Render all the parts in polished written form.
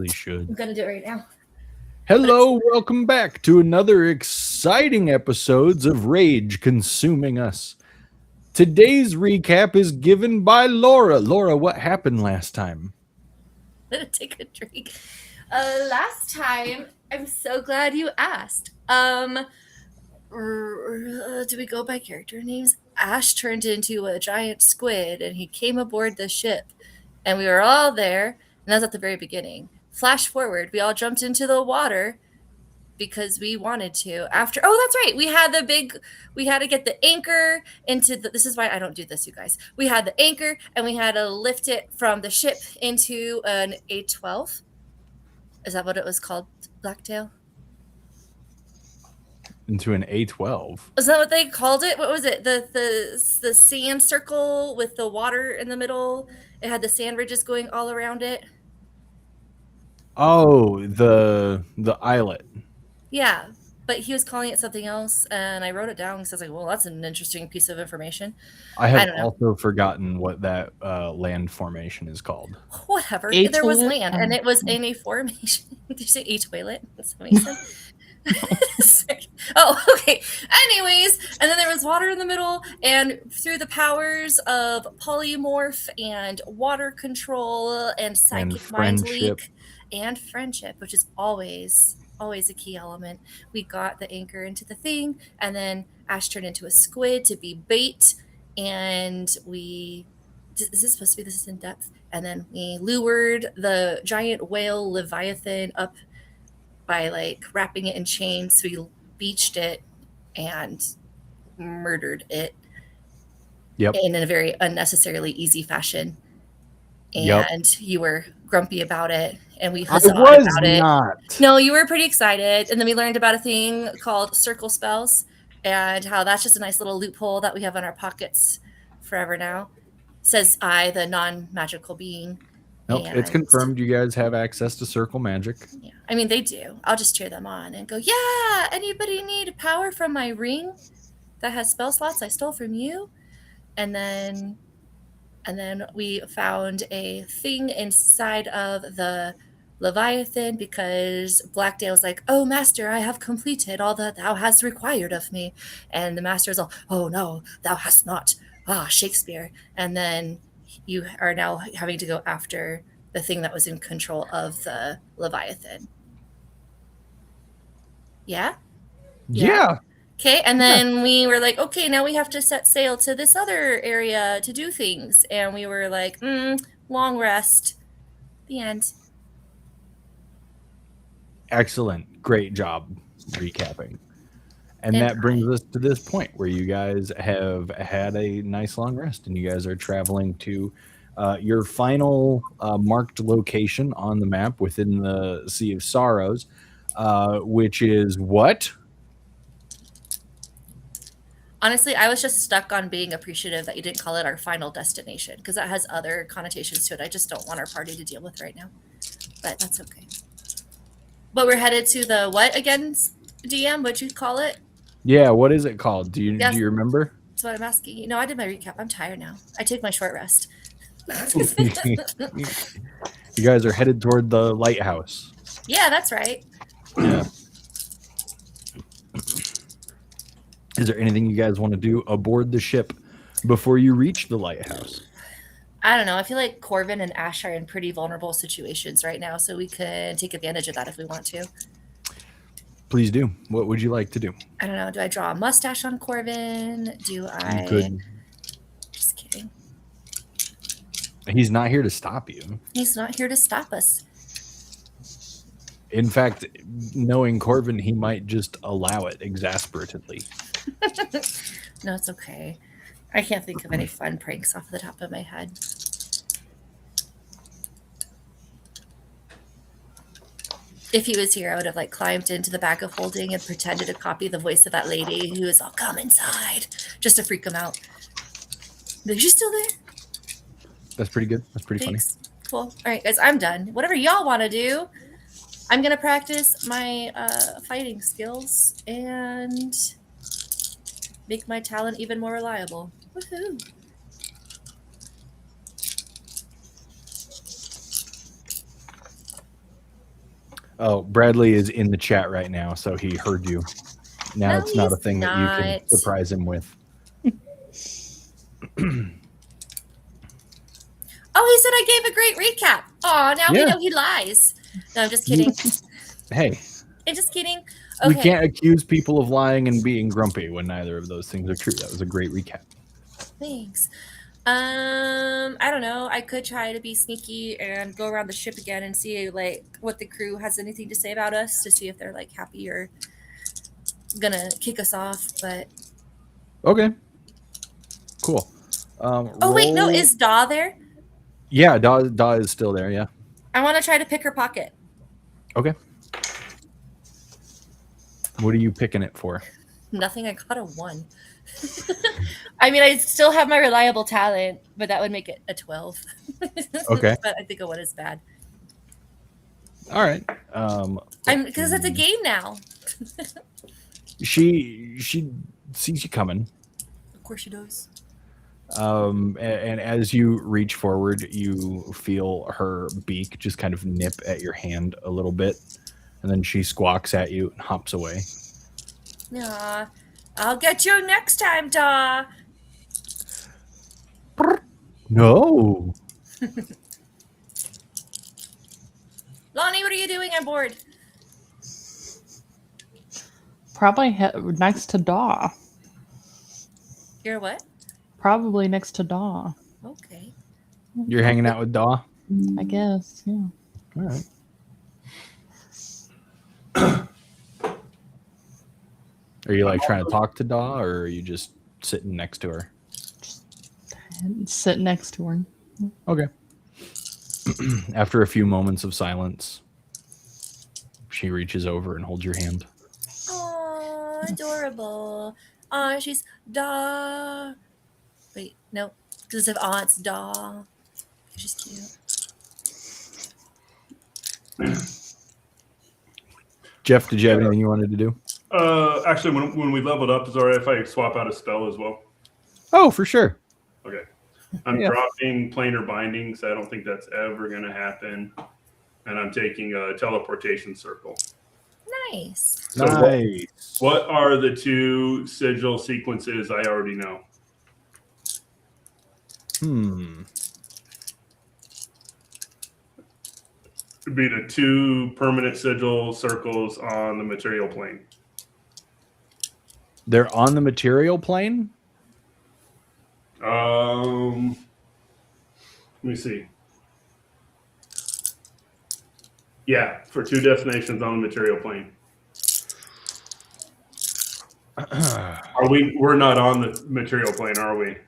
really should. I'm gonna do it right now. Hello, welcome back to another exciting episodes of Rage Consuming Us. Today's recap is given by Laura. Laura, what happened last time? I'm gonna take a drink. Last time, I'm so glad you asked. Do we go by character names? Ash turned into a giant squid and he came aboard the ship. And we were all there, and that's at the very beginning. Flash forward, we all jumped into the water because we wanted to. After, oh, that's right, we had to get the anchor into the, this is why I don't do this, you guys. We had the anchor and we had to lift it from the ship into an A12. Is that what it was called, Blacktail? Into an A12. Is that what they called it? What was it? The sand circle with the water in the middle. It had the sand ridges going all around it. Oh, the islet. Yeah, but he was calling it something else, and I wrote it down because I was like, well, that's an interesting piece of information. I have don't know. also forgotten what that land formation is called. Whatever. A There was toilet? land, and it was in a formation. Did you say a toilet? That's amazing. Oh, okay. Anyways, and then there was water in the middle, and through the powers of polymorph and water control and psychic mind leak and friendship, which is always a key element, we got the anchor into the thing, and then Ash turned into a squid to be bait, and is this supposed to be this in depth? And then we lured the giant whale Leviathan up by like wrapping it in chains. So we beached it and murdered it. Yep. In a very unnecessarily easy fashion. And you were grumpy about it, and we huzzawed about it. Not. No, you were pretty excited. And then we learned about a thing called circle spells and how that's just a nice little loophole that we have in our pockets forever now. Says I, the non-magical being. Nope, it's confirmed you guys have access to circle magic. Yeah, I mean, they do. I'll just cheer them on and go, yeah, anybody need power from my ring that has spell slots I stole from you? And then we found a thing inside of the Leviathan because Blacktail's like, oh, master, I have completed all that thou hast required of me. And the master's all, oh, no, thou hast not. Shakespeare. And then you are now having to go after the thing that was in control of the Leviathan. Yeah? Okay, and then we were like, okay, now we have to set sail to this other area to do things. And we were like, long rest. The end. Excellent. Great job recapping. And that brings us to this point where you guys have had a nice long rest and you guys are traveling to your final marked location on the map within the Sea of Sorrows, which is what? Honestly, I was just stuck on being appreciative that you didn't call it our final destination because that has other connotations to it I just don't want our party to deal with right now. But that's okay. But we're headed to the what again, DM? What'd you call it? Yeah, what is it called? Do you remember? That's what I'm asking. No, I did my recap. I'm tired now. I take my short rest. You guys are headed toward the lighthouse. Yeah, that's right. Yeah. Is there anything you guys want to do aboard the ship before you reach the lighthouse? I don't know. I feel like Corvin and Ash are in pretty vulnerable situations right now, so we can take advantage of that if we want to. Please do. What would you like to do? I don't know. Do I draw a mustache on Corvin? Do I? You could. Just kidding. He's not here to stop you. He's not here to stop us. In fact, knowing Corvin, he might just allow it exasperatedly. No, it's okay. I can't think of any fun pranks off the top of my head. If he was here, I would have like climbed into the bag of holding and pretended to copy the voice of that lady who was all, come inside, just to freak him out. Is she still there? That's pretty good. That's pretty funny. Cool. All right, guys, I'm done. Whatever y'all want to do, I'm going to practice my fighting skills and make my talent even more reliable. Woohoo. Oh, Bradley is in the chat right now, so he heard you. Now No, it's not a he's thing that you can not. surprise him with. Oh, he said I gave a great recap. Oh, now we Yeah. know he lies. No, I'm just kidding. Hey, I'm just kidding. we Okay. can't accuse people of lying and being grumpy when neither of those things are true. That was a great recap. Thanks. I don't know. I could try to be sneaky and go around the ship again and see like what the crew has anything to say about us to see if they're like happy or gonna kick us off. But Okay. Cool. oh wait, no, is Daw there? Yeah, Da is still there. Yeah. I want to try to pick her pocket. Okay. What are you picking it for? Nothing. I got a 1. I mean, I still have my reliable talent, but that would make it a 12. Okay. But I think a 1 is bad. All right. Because it's a game now. She sees you coming. Of course she does. And as you reach forward, you feel her beak just kind of nip at your hand a little bit, and then she squawks at you and hops away. Yeah, I'll get you next time, Daw. No. Lonnie, what are you doing on board? Probably next to Daw. You're what? Probably next to Daw. Okay. You're hanging out with Daw? I guess, yeah. All right. Are you like trying to talk to Daw, or are you just sitting next to her? Sit next to her. Okay. After a few moments of silence, she reaches over and holds your hand. Oh, adorable. Oh, she's Daw. Wait, no. Because of it's Daw. She's cute. Jeff, did you have anything you wanted to do? Actually, when we leveled up, is it all right if I swap out a spell as well? Oh, for sure. Okay. I'm dropping planar bindings. I don't think that's ever going to happen. And I'm taking a teleportation circle. Nice. So nice. What are the 2 sigil sequences I already know? It'd be the 2 permanent sigil circles on the material plane. They're on the material plane? Let me see. Yeah, for 2 destinations on the material plane. We're not on the material plane, are we?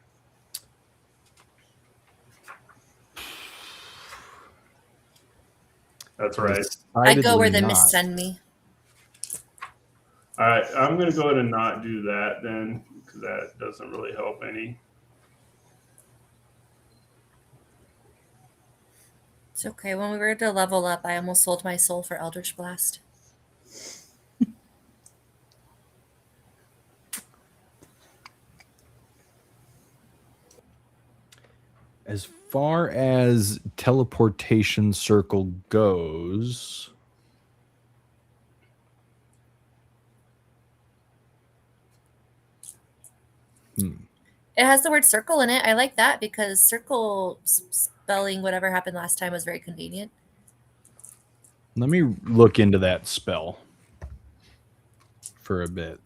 That's right. I go where the mists send me. All right, I'm going to go ahead and not do that then, because that doesn't really help any. It's okay. When we were to level up, I almost sold my soul for Eldritch Blast. As far as teleportation circle goes, It has the word circle in it. I like that because circle spelling whatever happened last time was very convenient. Let me look into that spell for a bit.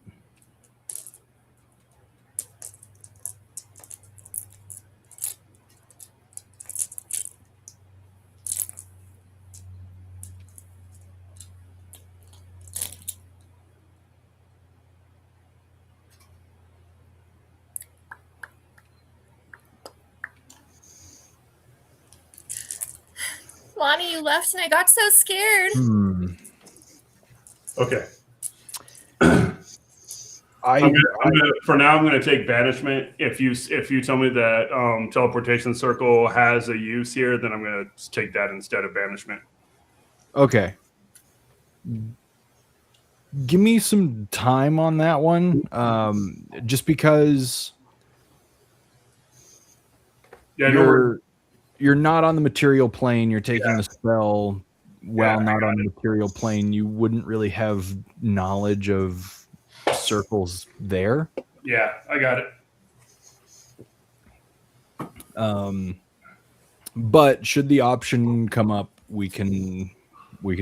Lonnie, you left and I got so scared. Okay. For now, I'm going to take banishment. If you tell me that teleportation circle has a use here, then I'm going to take that instead of banishment. Okay. Give me some time on that one, just because you're not on the material plane. You're taking the spell. while not on the material plane, you wouldn't really have knowledge of circles there. Yeah, I got it. But should the option come up, we can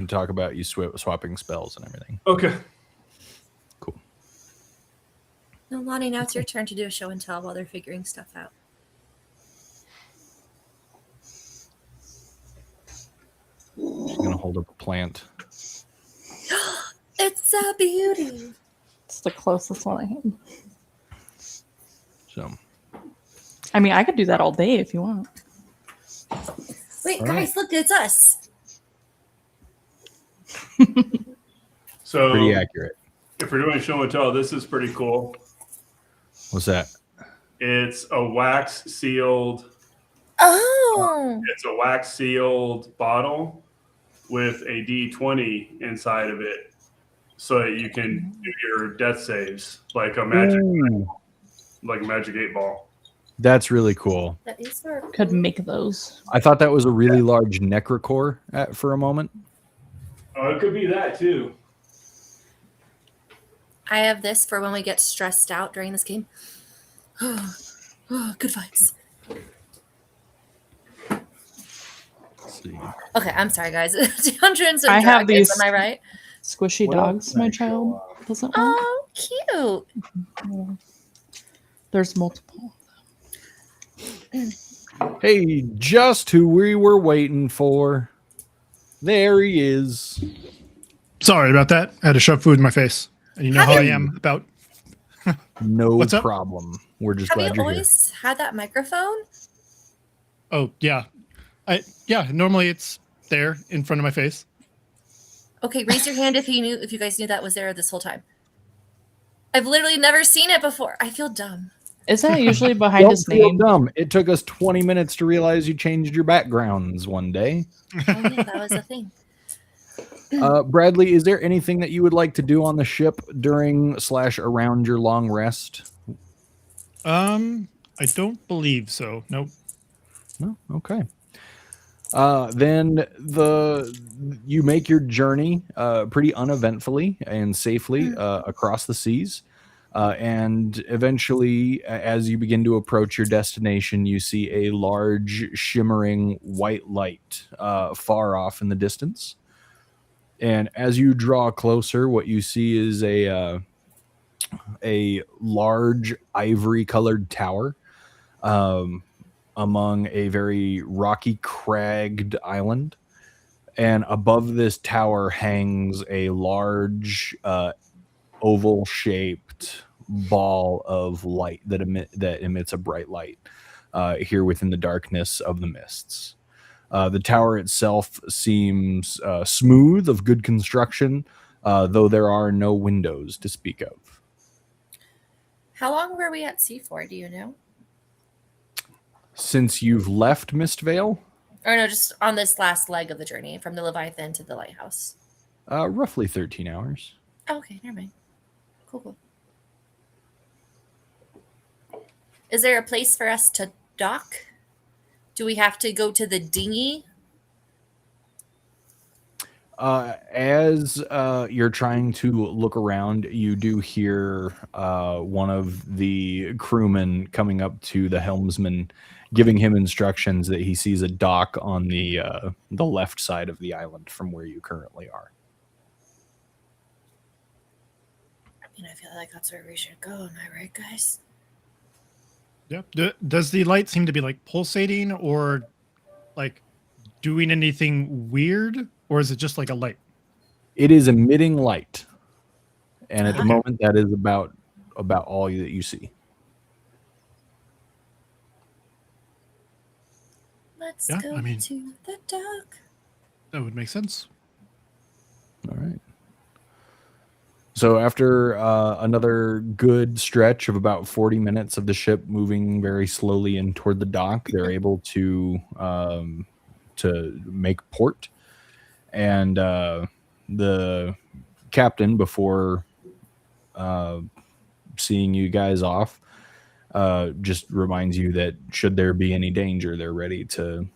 talk about you swapping spells and everything. Okay. Cool. No, Lonnie, now it's your turn to do a show and tell while they're figuring stuff out. She's gonna hold up a plant. It's a beauty. It's the closest one I had. So, I mean, I could do that all day if you want. Wait, All guys, look, it's us. So pretty accurate. if we're doing show and tell, this is pretty cool. What's that? It's a wax sealed. Oh. It's a wax sealed bottle with a D20 inside of it, so that you can do your death saves like a magic, like a magic 8-ball. That's really cool. That is for Could make those. I thought that was a really large necrocore for a moment. Oh, it could be that too. I have this for when we get stressed out during this game. Good vibes. Let's see. Okay, I'm sorry, guys. Dungeons and I have Dragons, these- am I right? Squishy What dogs, else my can I show child off? doesn't want. Oh, cute. There's multiple. Hey, just who we were waiting for. There he is. Sorry about that. I had to shove food in my face. And you know how I am about. No What's up? problem. We're just Have glad you you're here. always had that microphone? Oh yeah, normally it's there in front of my face. Okay, raise your hand if you guys knew that was there this whole time. I've literally never seen it before. I feel dumb. Isn't it usually behind Don't his feel name? dumb. It took us 20 minutes to realize you changed your backgrounds one day. Oh yeah, that was a thing. Bradley, is there anything that you would like to do on the ship during/around your long rest? I don't believe so. Nope. No? Okay. Then you make your journey pretty uneventfully and safely across the seas. And eventually, as you begin to approach your destination, you see a large, shimmering white light far off in the distance. And as you draw closer, what you see is a large ivory-colored tower among a very rocky, cragged island. And above this tower hangs a large, oval-shaped ball of light that emits a bright light here within the darkness of the mists. The tower itself seems smooth, of good construction, though there are no windows to speak of. How long were we at sea for? Do you know? Since you've left Mistvale, Or no, just on this last leg of the journey from the Leviathan to the lighthouse. roughly 13 hours. Oh, okay, never mind. Cool. Is there a place for us to dock? Do we have to go to the dinghy? As you're trying to look around, you do hear one of the crewmen coming up to the helmsman, giving him instructions that he sees a dock on the left side of the island from where you currently are. I mean, I feel like that's where we should go. Am I right, guys? Yep. Does the light seem to be like pulsating or like doing anything weird, or is it just like a light? It is emitting light, and at the Okay. moment, that is about all that you see. Let's Yeah, go I mean- to the dock. That would make sense. All right. So after another good stretch of about 40 minutes of the ship moving very slowly in toward the dock, they're able to make port. And the captain, before seeing you guys off, just reminds you that should there be any danger, they're ready to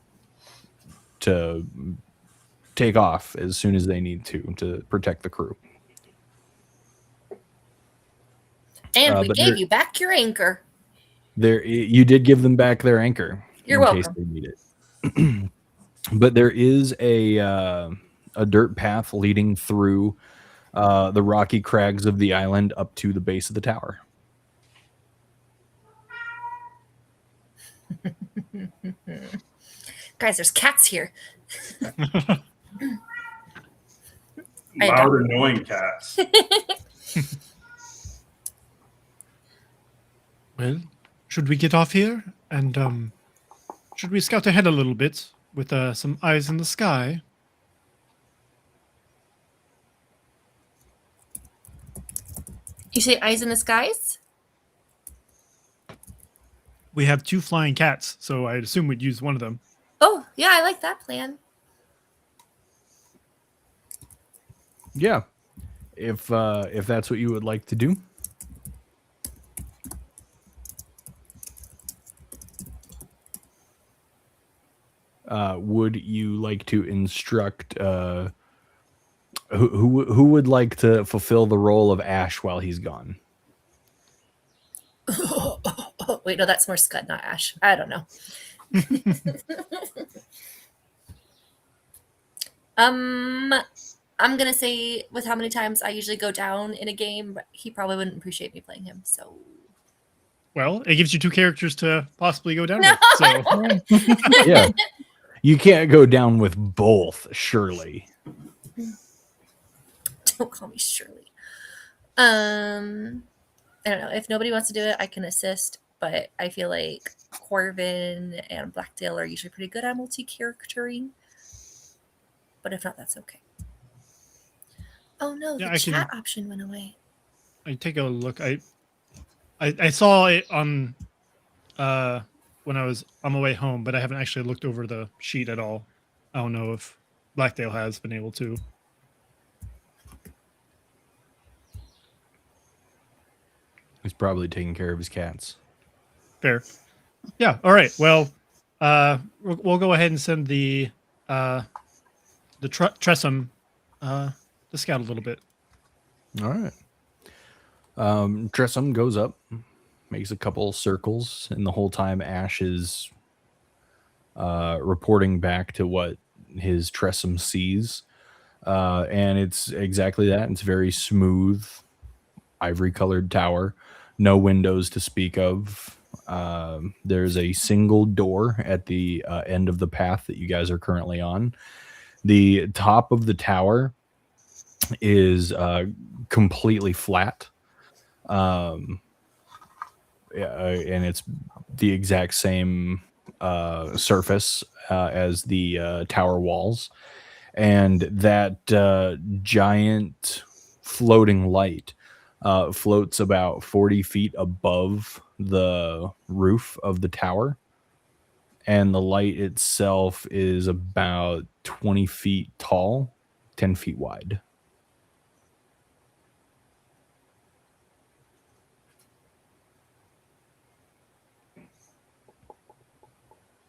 take off as soon as they need to protect the crew. And we gave you back your anchor. You did give them back their anchor. You're in welcome. case they need it. But there is a dirt path leading through the rocky crags of the island up to the base of the tower. Guys, there's cats here. Loud, annoying cats. Well, should we get off here? And should we scout ahead a little bit with some eyes in the sky? You say eyes in the skies? We have 2 flying cats, so I'd assume we'd use one of them. Oh, yeah, I like that plan. Yeah, if that's what you would like to do. Would you like to instruct who would like to fulfill the role of Ash while he's gone? Wait, no, that's more Scud, not Ash. I don't know. I'm gonna say with how many times I usually go down in a game, he probably wouldn't appreciate me playing him. So, well, it gives you 2 characters to possibly go down No. with. So Yeah, you can't go down with both, surely. don't call me Shirley. I don't know. If nobody wants to do it, I can assist. But I feel like Corvin and Blacktail are usually pretty good at multi-charactering. But if not, that's okay. Oh no, Yeah, the chat option went away. I take a look. I saw it on when I was on my way home, but I haven't actually looked over the sheet at all. I don't know if Blacktail has been able to. He's probably taking care of his cats. Fair. Yeah. All right. Well, we'll go ahead and send the Tressum to scout a little bit. All right. Tressum goes up, makes a couple circles, and the whole time Ash is reporting back to what his Tressum sees. And it's exactly that. It's very smooth, ivory-colored tower. No windows to speak of. There's a single door at the end of the path that you guys are currently on. The top of the tower is completely flat. And it's the exact same surface as the tower walls. And that giant floating light floats about 40 feet above the roof of the tower. And the light itself is about 20 feet tall, 10 feet wide.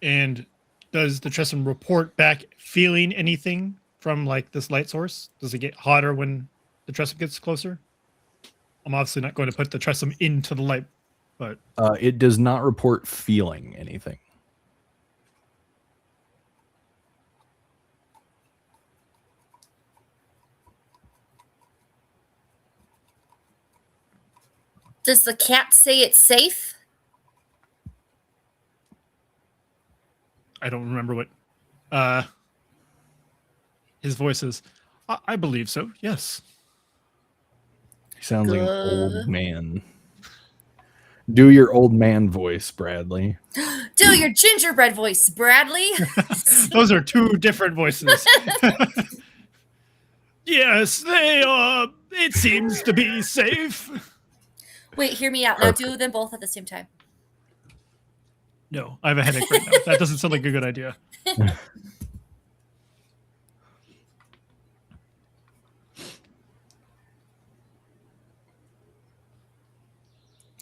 And does the Tressum report back feeling anything from like this light source? Does it get hotter when the Tressum gets closer? I'm obviously not going to put the Tressum into the light, but it does not report feeling anything. Does the cat say it's safe? I don't remember what his voice is. I believe so. Yes. He sounds like an old man. Do your old man voice, Bradley. Do your gingerbread voice, Bradley. Those are 2 different voices. Yes, they are. It seems to be safe. Wait, hear me out. Now do them both at the same time. No, I have a headache right now. That doesn't sound like a good idea.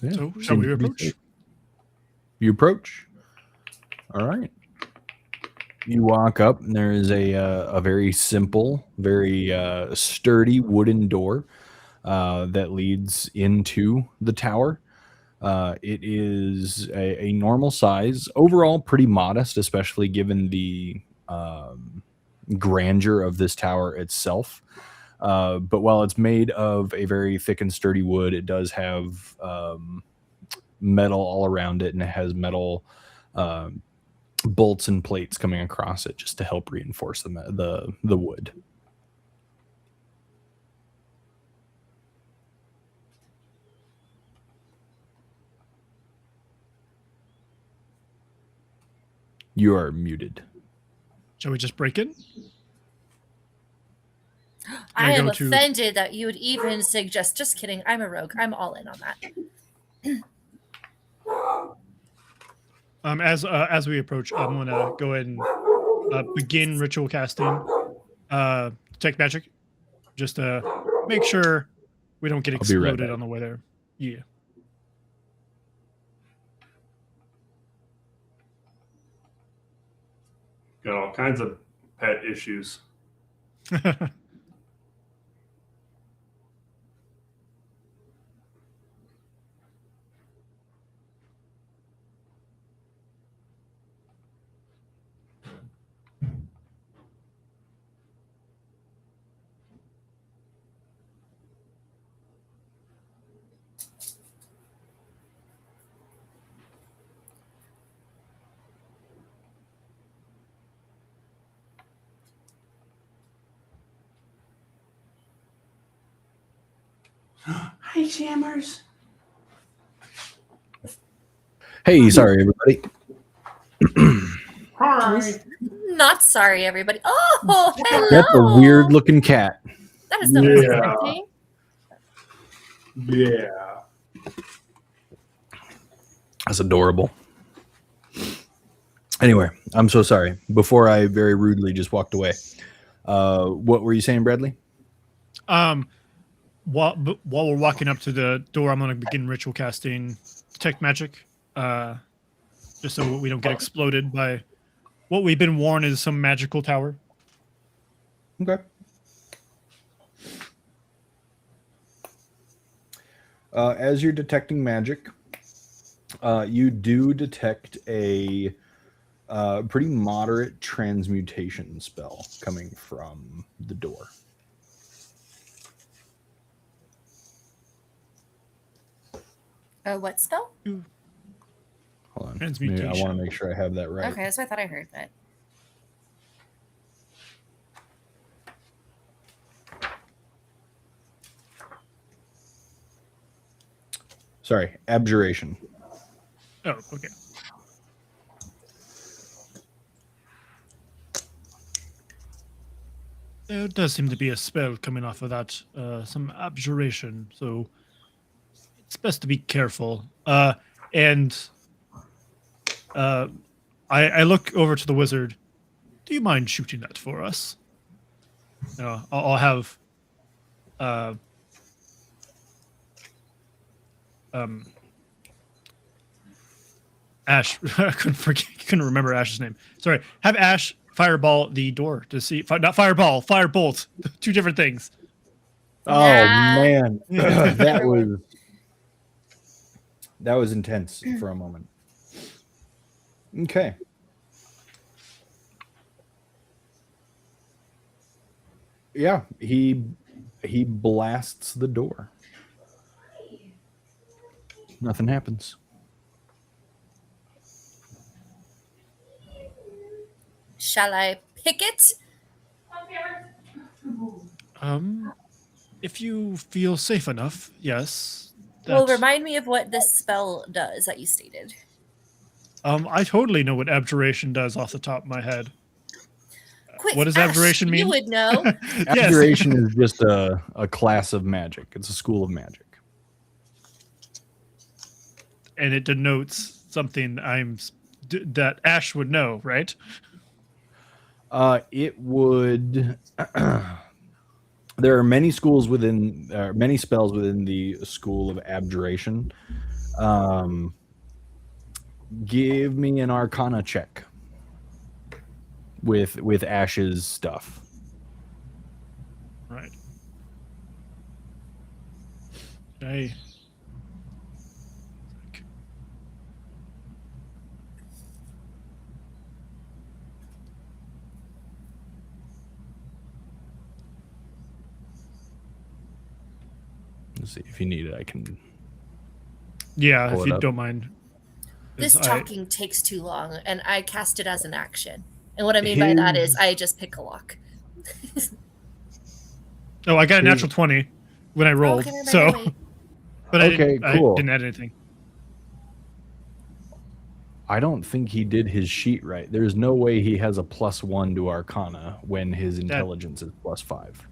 Yeah, So, shall we approach? You approach. All right. You walk up, and there is a very simple, very sturdy wooden door that leads into the tower. It is a normal size, overall pretty modest, especially given the grandeur of this tower itself. But while it's made of a very thick and sturdy wood, it does have metal all around it, and it has metal bolts and plates coming across it just to help reinforce the wood. You are muted. Shall we just break in? I am offended that you would even suggest. Just kidding. I'm a rogue. I'm all in on that. As we approach, I'm gonna go ahead and begin ritual casting, detect magic, just to make sure we don't get exploded on the way there. Yeah. Got all kinds of pet issues. Hi, Jammers. Hey, sorry, everybody. Hi. Not sorry, everybody. Oh, hello. That's a weird looking cat. That is not what I was expecting. Yeah. That's adorable. Anyway, I'm so sorry. Before I very rudely just walked away. What were you saying, Bradley? While we're walking up to the door, I'm going to begin ritual casting detect magic, just so we don't get exploded by what we've been warned is some magical tower. Okay. As you're detecting magic, you do detect a pretty moderate transmutation spell coming from the door. What spell? Hold on. Transmutation. I want to make sure I have that right. Okay, so I thought I heard that. Sorry, abjuration. Oh, okay. There does seem to be a spell coming off of that, some abjuration, so it's best to be careful. And I look over to the wizard. Do you mind shooting that for us? I'll have Ash. I couldn't remember Ash's name. Sorry. Have Ash fireball the door to see. Not fireball, firebolt. Two different things. Oh man, that was intense for a moment. Okay. Yeah, he blasts the door. Nothing happens. Shall I pick it? If you feel safe enough, yes. Well, remind me of what this spell does that you stated. I totally know what abjuration does off the top of my head. Quick, what does Ash, abjuration mean? You would know. Abjuration is just a class of magic. It's a school of magic. And it denotes something that Ash would know, right? It would. There are many spells within the school of abjuration. Give me an Arcana check. with Ash's stuff. Right. I. Let's see if you need it. I can. Yeah, Pull if it you up. don't mind. This 'Cause I- talking takes too long, and I cast it as an action. And what I mean by that is I just pick a lock. Oh, I got a Here's- natural 20 when I rolled. Okay, never mind, So, never mind. but Okay, I cool. didn't add anything. I don't think he did his sheet right. There's no way he has a +1 to Arcana when his intelligence is +5.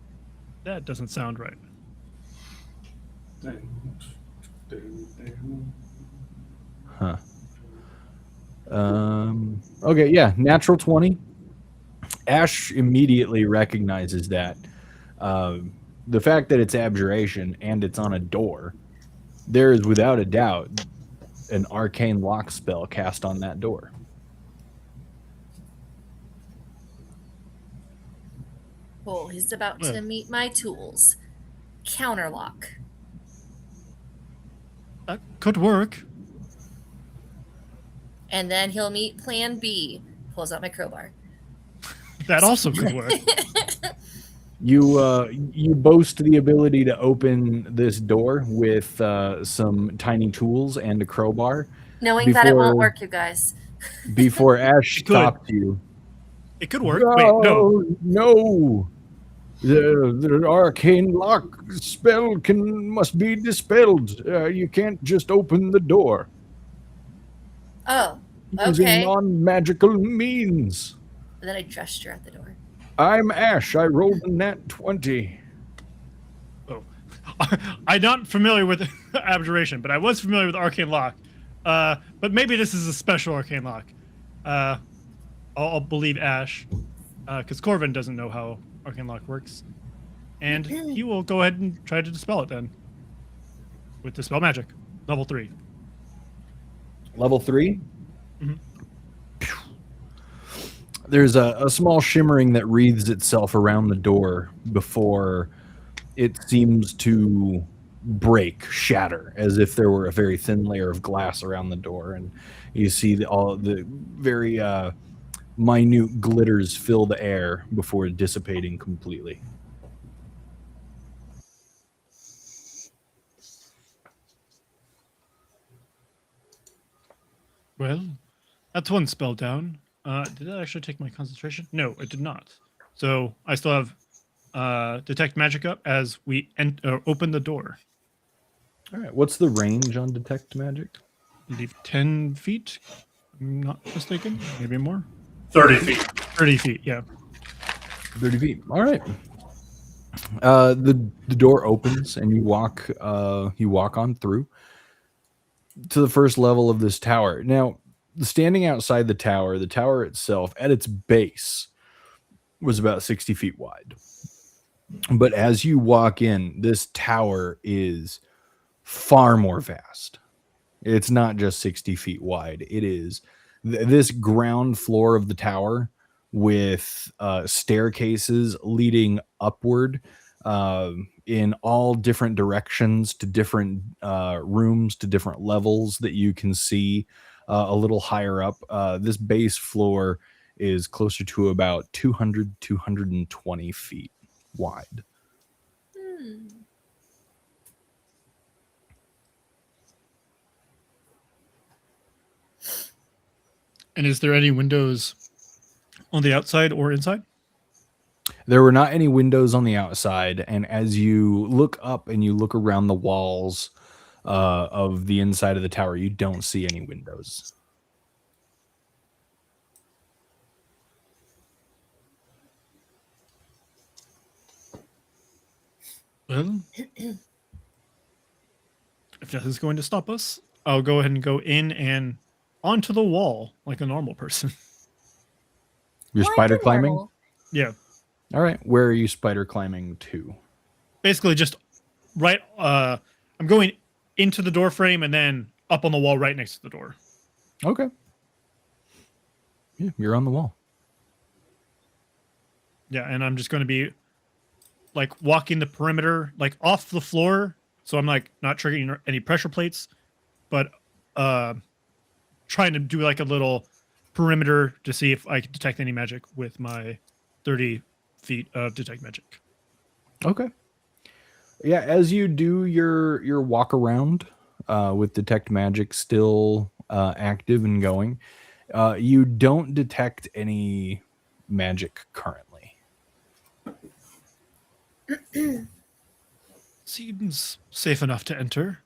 That doesn't sound right. Huh. Okay, yeah, natural 20. Ash immediately recognizes that the fact that it's abjuration and it's on a door, there is without a doubt an arcane lock spell cast on that door. Cool. He's about to meet my tools. Counterlock. That could work. And then he'll meet Plan B. Pulls out my crowbar. That also could work. You boast the ability to open this door with some tiny tools and a crowbar. Knowing that it won't work, you guys. Before Ash It could. stopped you. It could work. Wait, no. No. The arcane lock spell must be dispelled. You can't just open the door Oh, using okay. non-magical means. And then I gesture at the door. I'm Ash. I rolled a nat 20. Oh. I'm not familiar with abjuration, but I was familiar with arcane lock. But maybe this is a special arcane lock. I'll believe Ash, because Corvin doesn't know how arcane lock works, and he will go ahead and try to dispel it then with dispel magic, level 3. Level 3? Mhm. There's a small shimmering that wreathes itself around the door before it seems to break, shatter, as if there were a very thin layer of glass around the door, and you see all the very minute glitters fill the air before dissipating completely. Well, that's one spell down. Did that actually take my concentration? No, it did not. So I still have detect magic up as we open the door. All right, what's the range on detect magic? I believe 10 feet. I'm not mistaken. Maybe more. 30 feet. 30 feet. Yeah. 30 feet. All right. The door opens and you walk on through to the first level of this tower. Now, standing outside the tower itself at its base was about 60 feet wide. But as you walk in, this tower is far more vast. It's not just 60 feet wide. It is this ground floor of the tower with staircases leading upward in all different directions to different rooms, to different levels that you can see a little higher up. This base floor is closer to about 220 feet wide. And is there any windows on the outside or inside? There were not any windows on the outside, and as you look up and you look around the walls of the inside of the tower, you don't see any windows. Well, if that is going to stop us, I'll go ahead and go in and onto the wall like a normal person. You're spider climbing? Yeah. All right. Where are you spider climbing to? Basically just right I'm going into the door frame and then up on the wall right next to the door. Okay. Yeah, you're on the wall. Yeah, and I'm just going to be like walking the perimeter, like off the floor. So I'm like not triggering any pressure plates, but trying to do like a little perimeter to see if I can detect any magic with my 30 feet of detect magic. Okay. Yeah, as you do your walk around with detect magic still active and going, you don't detect any magic currently. Seems safe enough to enter.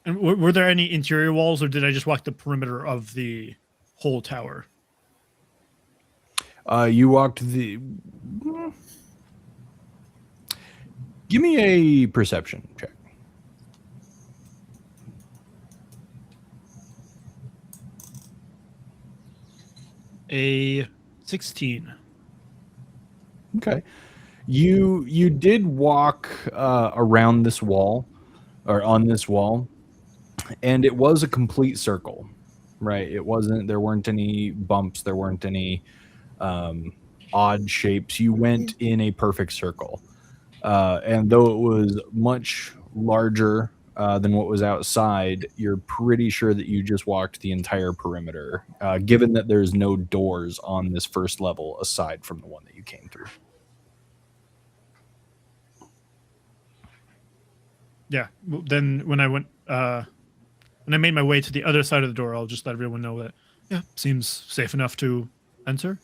And were there any interior walls, or did I just walk the perimeter of the whole tower? You walked the. Give me a perception check. A 16. Okay. You did walk around this wall or on this wall, and it was a complete circle, right? There weren't any bumps, there weren't any odd shapes. You went in a perfect circle. And though it was much larger than what was outside, you're pretty sure that you just walked the entire perimeter, given that there's no doors on this first level aside from the one that you came through. Yeah. Then when I made my way to the other side of the door, I'll just let everyone know that yeah, seems safe enough to enter.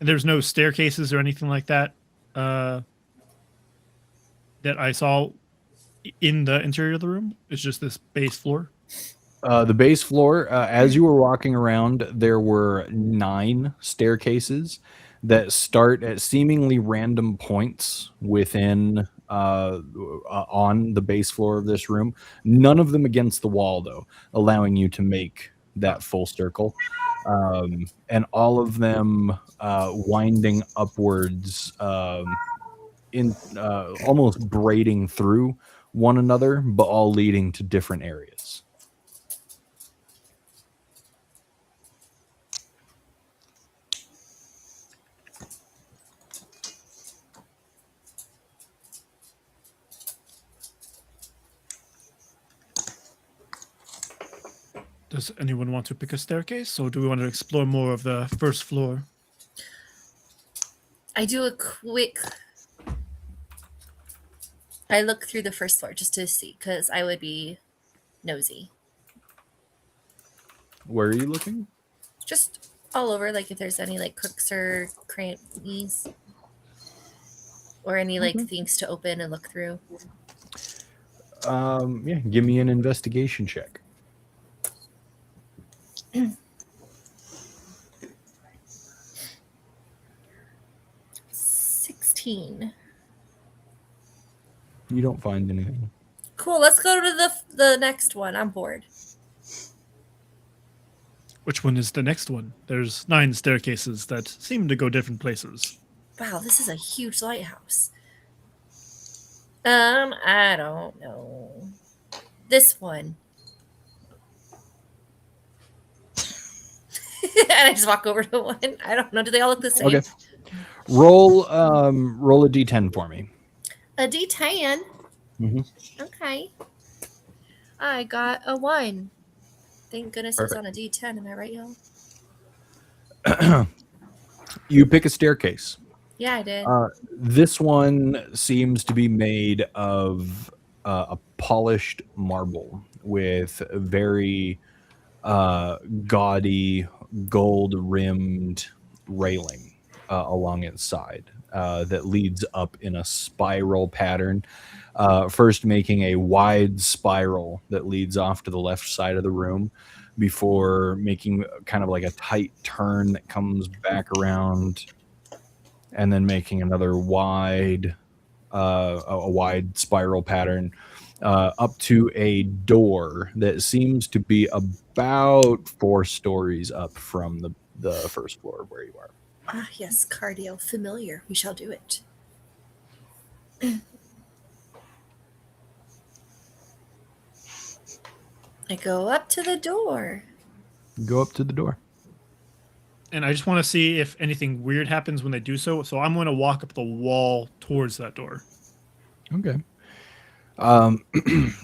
And there's no staircases or anything like that that I saw in the interior of the room. It's just this base floor. The base floor, as you were walking around, there were 9 staircases that start at seemingly random points within on the base floor of this room. None of them against the wall, though, allowing you to make that full circle. And all of them winding upwards in almost braiding through one another, but all leading to different areas. Does anyone want to pick a staircase, or do we want to explore more of the first floor? I do a quick. I look through the first floor just to see, because I would be nosy. Where are you looking? Just all over, like if there's any like crooks or crannies, or any like things to open and look through. Yeah, give me an investigation check. 16. You don't find anything. Cool. Let's go to the next one. I'm bored. Which one is the next one? There's 9 staircases that seem to go different places. Wow, this is a huge lighthouse. I don't know. This one. And I just walk over to one. I don't know. Do they all look the same? Okay. Roll a d10 for me. A D10. Mm-hmm. Okay. I got a 1. Thank goodness Perfect. it's on a D10. Am I right, y'all? You pick a staircase. Yeah, I did. This one seems to be made of a polished marble with very gaudy gold-rimmed railing along its side that leads up in a spiral pattern, first making a wide spiral that leads off to the left side of the room before making kind of like a tight turn that comes back around and then making another wide spiral pattern up to a door that seems to be about 4 stories up from the first floor of where you are. Ah, yes, cardio. Familiar. We shall do it. I go up to the door. Go up to the door. And I just want to see if anything weird happens when they do so. So I'm going to walk up the wall towards that door. Okay.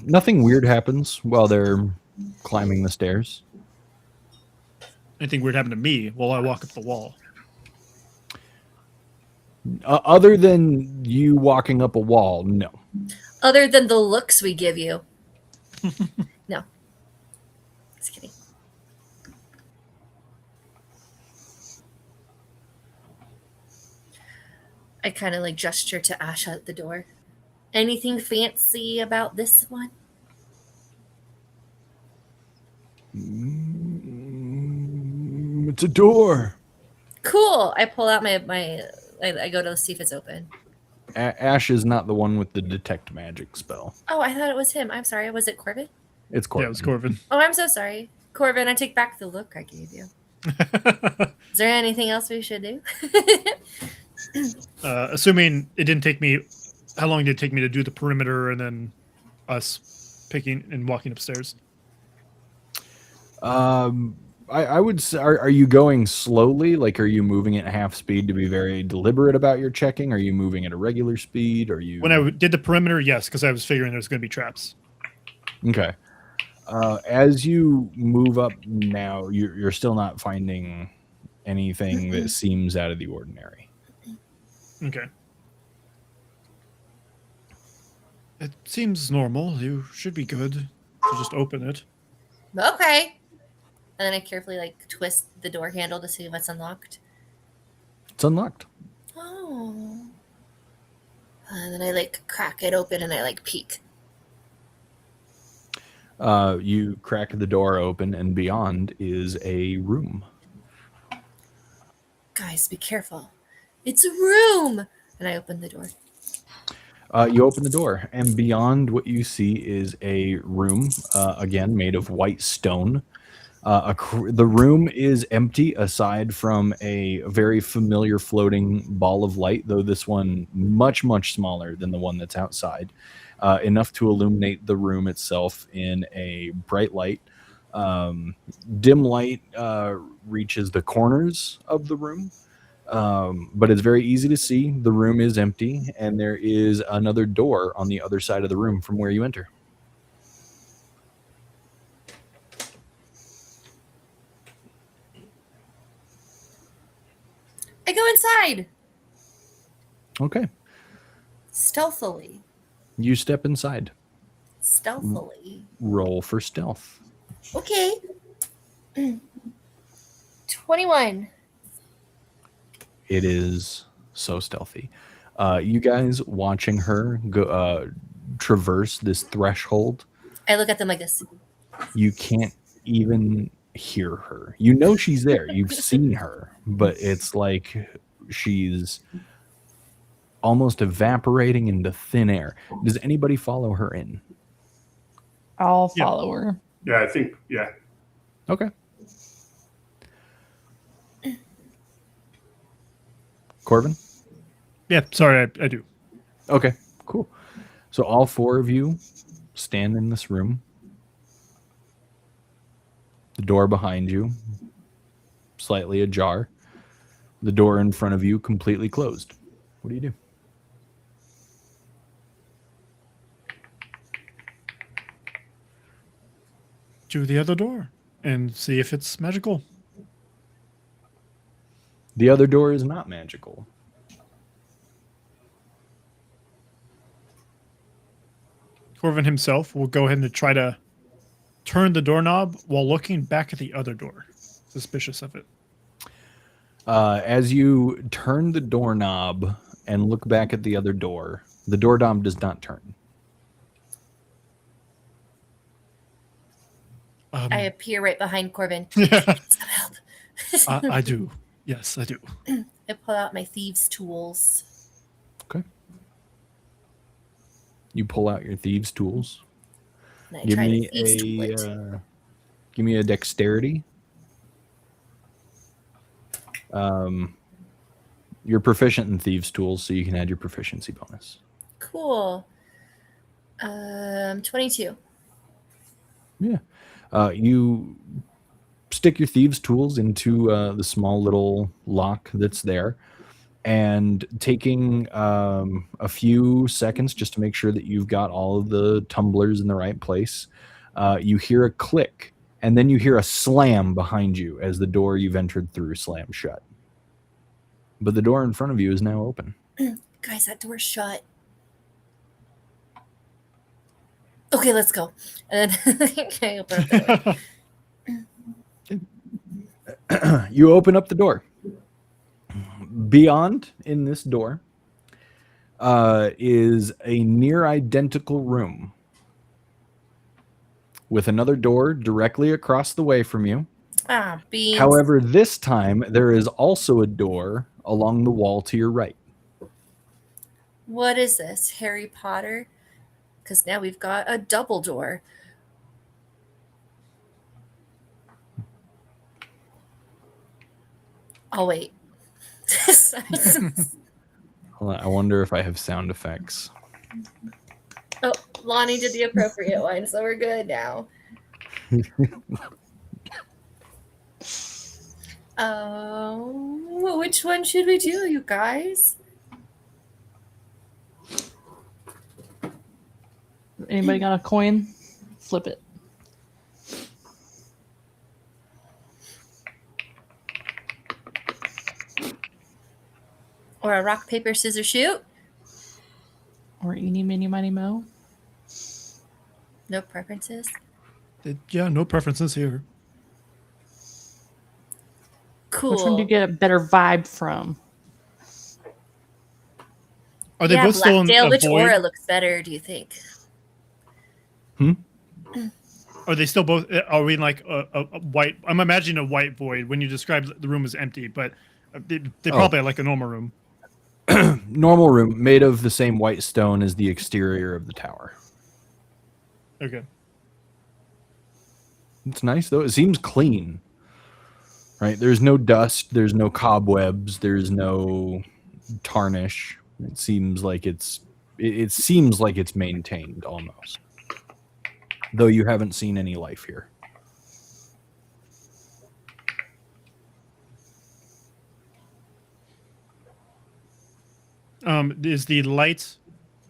Nothing weird happens while they're climbing the stairs. Anything weird happen to me while I walk up the wall? Other than you walking up a wall, no. Other than the looks we give you. No. Just kidding. I kind of like gesture to Ash at the door. Anything fancy about this one? It's a door. Cool. I pull out I go to see if it's open. Ash is not the one with the detect magic spell. Oh, I thought it was him. I'm sorry. Was it Corbin? It's Corbin. Yeah, it was Corvin. Oh, I'm so sorry. Corbin, I take back the look I gave you. Is there anything else we should do? Assuming it didn't take me, how long did it take me to do the perimeter and then us picking and walking upstairs? I would say, are you going slowly? Like, are you moving at half speed to be very deliberate about your checking? Are you moving at a regular speed? Are you? When I did the perimeter, yes, because I was figuring there's going to be traps. Okay. As you move up now, you're still not finding anything that seems out of the ordinary. Okay. It seems normal. You should be good to just open it. Okay. And then I carefully like twist the door handle to see what's unlocked. It's unlocked. Oh. And then I like crack it open and I like peek. You crack the door open, and beyond is a room. Guys, be careful. It's a room. And I open the door. You open the door, and beyond what you see is a room, again, made of white stone. The room is empty aside from a very familiar floating ball of light, though this one much, much smaller than the one that's outside, enough to illuminate the room itself in a bright light. Dim light reaches the corners of the room, but it's very easy to see. The room is empty, and there is another door on the other side of the room from where you enter. I go inside. Okay. Stealthily. You step inside. Stealthily. Roll for stealth. Okay. 21. It is so stealthy. You guys watching her go traverse this threshold, I look at them like this. you can't even hear her. You know she's there. You've seen her, but it's like she's almost evaporating into thin air. Does anybody follow her in? I'll follow her. Yeah, I think, yeah. Okay. Corbin? Yeah, sorry, I do. Okay, cool. So all four of you stand in this room. The door behind you, slightly ajar. The door in front of you, completely closed. What do you do? To the other door and see if it's magical. The other door is not magical. Corvin himself will go ahead and try to turn the doorknob while looking back at the other door, suspicious of it. As you turn the doorknob and look back at the other door, the doorknob does not turn. I appear right behind Corbin. Yeah, Some help. I do. Yes, I do. I pull out my thieves' tools. Okay. You pull out your thieves' tools. And I Give try me to thieves' tool it. give me a dexterity. You're proficient in thieves' tools, so you can add your proficiency bonus. Cool. 22. Yeah. You stick your thieves' tools into the small little lock that's there, and taking a few seconds just to make sure that you've got all of the tumblers in the right place, you hear a click, and then you hear a slam behind you as the door you've entered through slams shut. But the door in front of you is now open. Guys, that door's shut. Okay, let's go. And okay, open up the door. You open up the door. Beyond in this door is a near identical room with another door directly across the way from you. Ah, beans. However, this time there is also a door along the wall to your right. What is this, Harry Potter? Because now we've got a double door. Oh, wait. Hold on, I wonder if I have sound effects. Oh, Lonnie did the appropriate one, so we're good now. Which one should we do, you guys? Anybody got a coin? Flip it. Or a rock, paper, scissors, shoot? Or eeny, meeny, miny, mo. No preferences? Yeah, no preferences here. Cool. Which one do you get a better vibe from? Are they both still in Blackdale, a which void? aura looks better, do you think? Are they still both? Are we in like a white? I'm imagining a white void when you describe the room as empty, but they probably are like a normal room. Normal room made of the same white stone as the exterior of the tower. Okay. It's nice though. It seems clean. Right? There's no dust, there's no cobwebs, there's no tarnish. It seems like it's maintained almost. Though you haven't seen any life here. Is the light,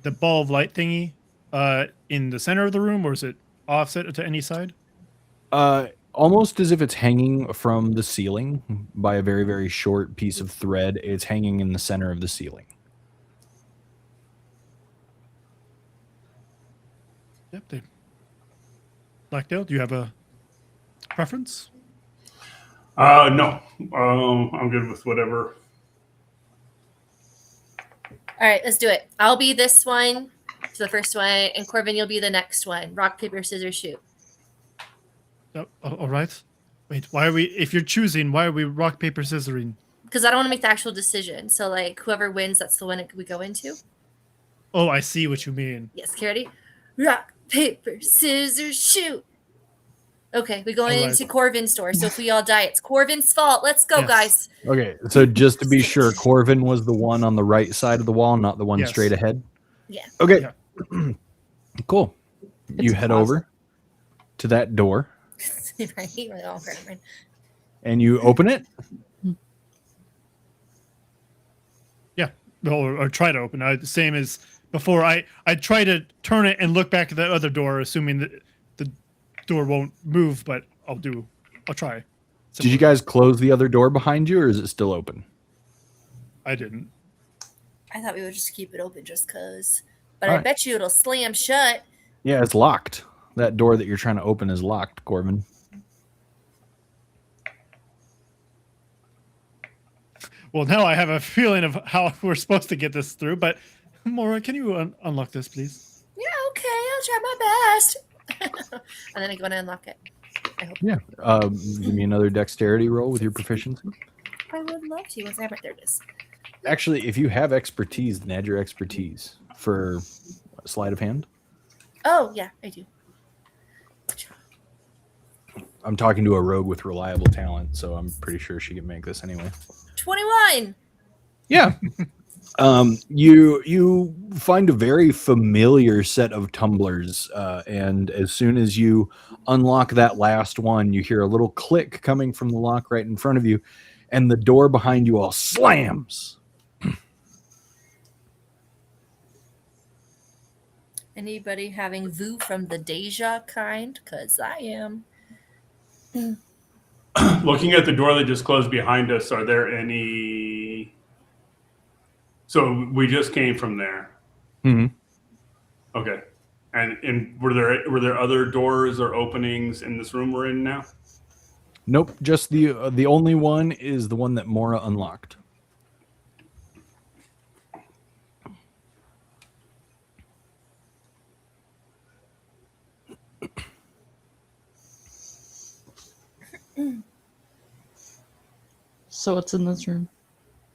the ball of light thingy, in the center of the room, or is it offset to any side? Almost as if it's hanging from the ceiling by a very, very short piece of thread. It's hanging in the center of the ceiling. Yep. Blackdale, do you have a preference? No. I'm good with whatever. All right, let's do it. I'll be this one, so the first one, and Corbin, you'll be the next one. Rock, paper, scissors, shoot. All right. Wait, why are we? If you're choosing, why are we rock paper scissoring? Because I don't want to make the actual decision. So, like, whoever wins, that's the one we go into. Oh, I see what you mean. Yes, ready? Rock, paper, scissors, shoot. Okay, we go into Corvin's door. So if we all die, it's Corvin's fault. Let's go, guys. Okay, so just to be sure, Corvin was the one on the right side of the wall, not the one Yes. straight ahead? Yeah. Okay. Yeah. Cool. It's You a head closet. over to that door Right? We're all Corvin. and you open it. Yeah, or try to open it. Same as before. I try to turn it and look back at the other door, assuming that the door won't move, but I'll try. Did you guys close the other door behind you, or is it still open? I didn't. I thought we would just keep it open just because. But All I right. bet you it'll slam shut. Yeah, it's locked. That door that you're trying to open is locked, Corbin. Well, now I have a feeling of how we're supposed to get this through, but Maura, can you unlock this, please? Yeah, okay, I'll try my best. And then I go and unlock it. I hope. Yeah. Give me another dexterity roll with your proficiency. I would love to. Once I have it, there it is. Actually, if you have expertise, then add your expertise for sleight of hand. Oh, yeah, I do. I'm talking to a rogue with reliable talent, so I'm pretty sure she can make this anyway. 21. Yeah. You find a very familiar set of tumblers, and as soon as you unlock that last one, you hear a little click coming from the lock right in front of you, and the door behind you all slams. Anybody having vu from the deja kind? Because I am. Looking at the door that just closed behind us, are there any? So we just came from there. Mm-hmm. Okay. And were there other doors or openings in this room we're in now? Nope, just the only one is the one that Mora unlocked. So what's in this room?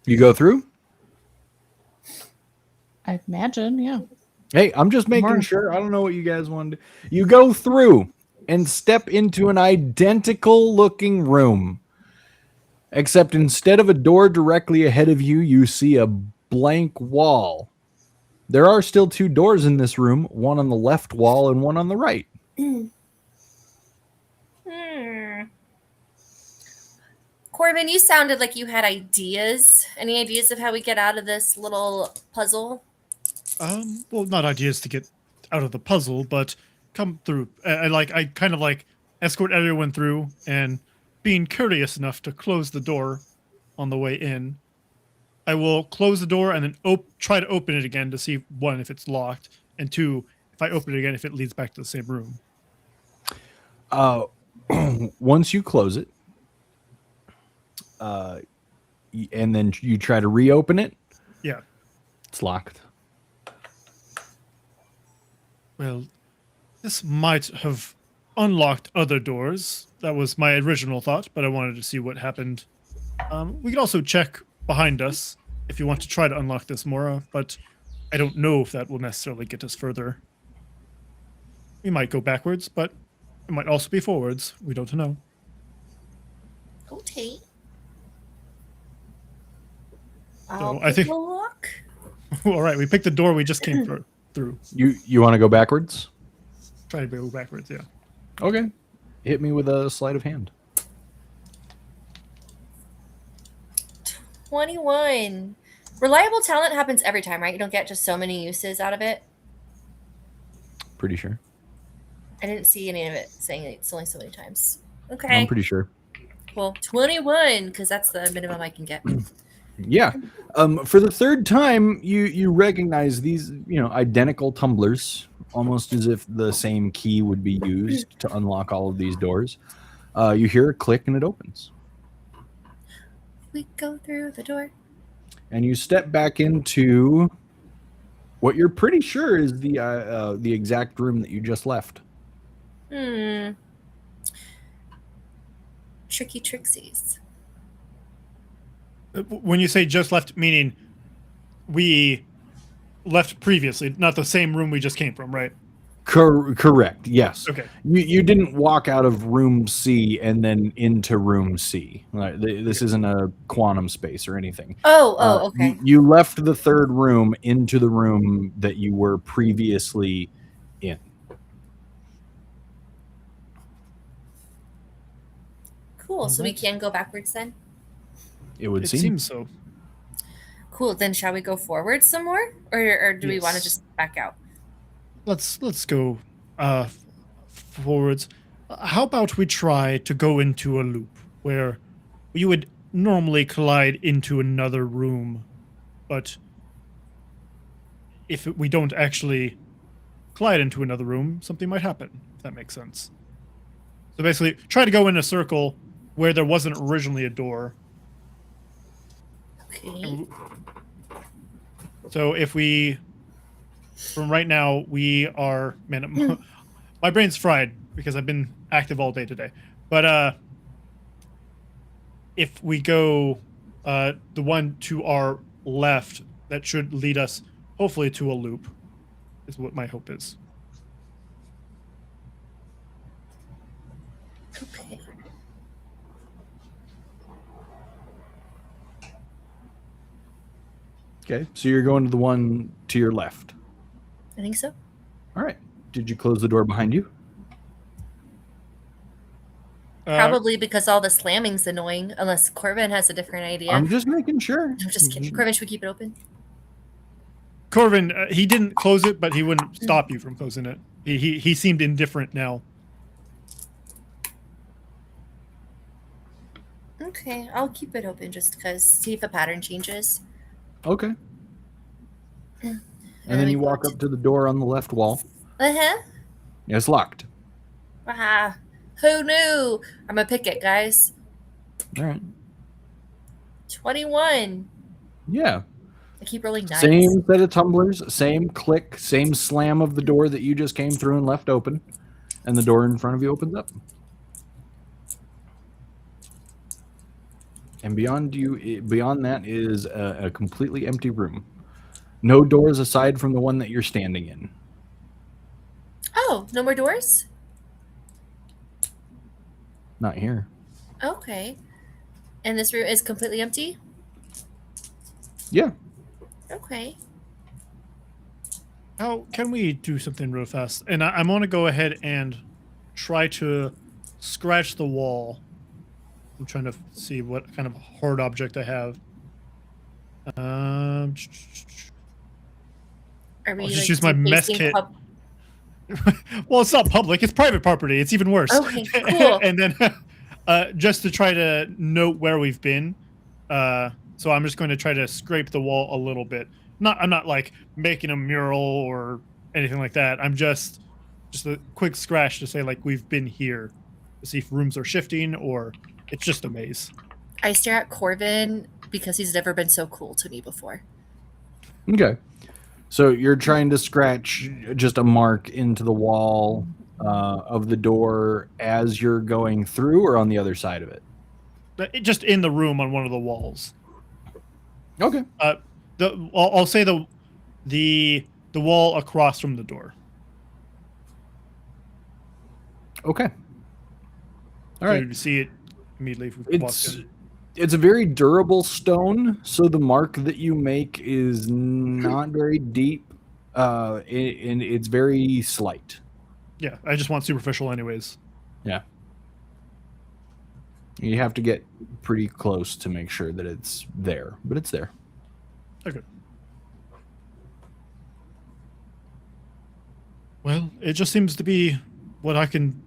You go through? I imagine, yeah. Hey, I'm just making Mora. sure. I don't know what you guys want to do. You go through and step into an identical looking room. Except instead of a door directly ahead of you, you see a blank wall. There are still two doors in this room, one on the left wall and one on the right. Corbin, you sounded like you had ideas. Any ideas of how we get out of this little puzzle? Well, not ideas to get out of the puzzle, but come through. I kind of like escort everyone through, and being courteous enough to close the door on the way in. I will close the door and then try to open it again to see, one, if it's locked, and two, if I open it again, if it leads back to the same room. Once you close it, and then you try to reopen it, Yeah. it's locked. Well, this might have unlocked other doors. That was my original thought, but I wanted to see what happened. We could also check behind us if you want to try to unlock this, Mora, but I don't know if that will necessarily get us further. We might go backwards, but it might also be forwards. We don't know. Okay. So I'll I think- take a look. All right, we picked the door we just came through. You want to go backwards? Try to go backwards, yeah. Okay. Hit me with a sleight of hand. 21. Reliable talent happens every time, right? You don't get just so many uses out of it. Pretty sure. I didn't see any of it saying it's only so many times. Okay. I'm pretty sure. Well, 21, because that's the minimum I can get. Yeah. For the third time, you recognize these, identical tumblers, almost as if the same key would be used to unlock all of these doors. You hear a click and it opens. We go through the door. And you step back into what you're pretty sure is the exact room that you just left. Tricky Trixies. When you say just left, meaning we left previously, not the same room we just came from, right? Correct. Yes. Okay. You didn't walk out of room C and then into room C. This isn't a quantum space or anything. Okay. You left the third room into the room that you were previously in. Cool. So we can go backwards then? It would It seem. seems so. Cool. Then shall we go forward some more? Or do we want to Yes. just back out? Let's go forwards. How about we try to go into a loop where you would normally collide into another room, but if we don't actually collide into another room, something might happen, if that makes sense. So basically, try to go in a circle where there wasn't originally a door. Okay. So if we, from right now, we are, man, my brain's fried because I've been active all day today. But if we go the one to our left, that should lead us hopefully to a loop, is what my hope is. Okay. Okay, so you're going to the one to your left. I think so. All right. Did you close the door behind you? Probably because all the slamming's annoying, unless Corbin has a different idea. I'm just making sure. I'm just kidding. Corbin, should we keep it open? Corbin, he didn't close it, but he wouldn't stop you from closing it. He seemed indifferent now. Okay, I'll keep it open just because. See if a pattern changes. Okay. And then you walk up to the door on the left wall. Uh-huh. It's locked. Ah, who knew? I'm gonna pick it, guys. All right. 21. Yeah. I keep rolling dice. Same set of tumblers, same click, same slam of the door that you just came through and left open. And the door in front of you opens up. And beyond that is a completely empty room. No doors aside from the one that you're standing in. Oh, no more doors? Not here. Okay. And this room is completely empty? Yeah. Okay. How can we do something real fast? And I'm going to go ahead and try to scratch the wall. I'm trying to see what kind of hard object I have. Are we I'll just use my mess kit. Pub- Well, it's not public. It's private property. It's even worse. Okay, cool. And then just to try to note where we've been. So I'm just going to try to scrape the wall a little bit. I'm not like making a mural or anything like that. I'm just a quick scratch to say like we've been here to see if rooms are shifting or it's just a maze. I stare at Corbin because he's never been so cool to me before. Okay. So you're trying to scratch just a mark into the wall of the door as you're going through or on the other side of it? Just in the room on one of the walls. Okay. I'll say the wall across from the door. Okay. All right. So you see it immediately if we walk in. It's a very durable stone, so the mark that you make is not very deep, and it's very slight. Yeah, I just want superficial anyways. Yeah. You have to get pretty close to make sure that it's there, but it's there. Okay. Well, it just seems to be what I can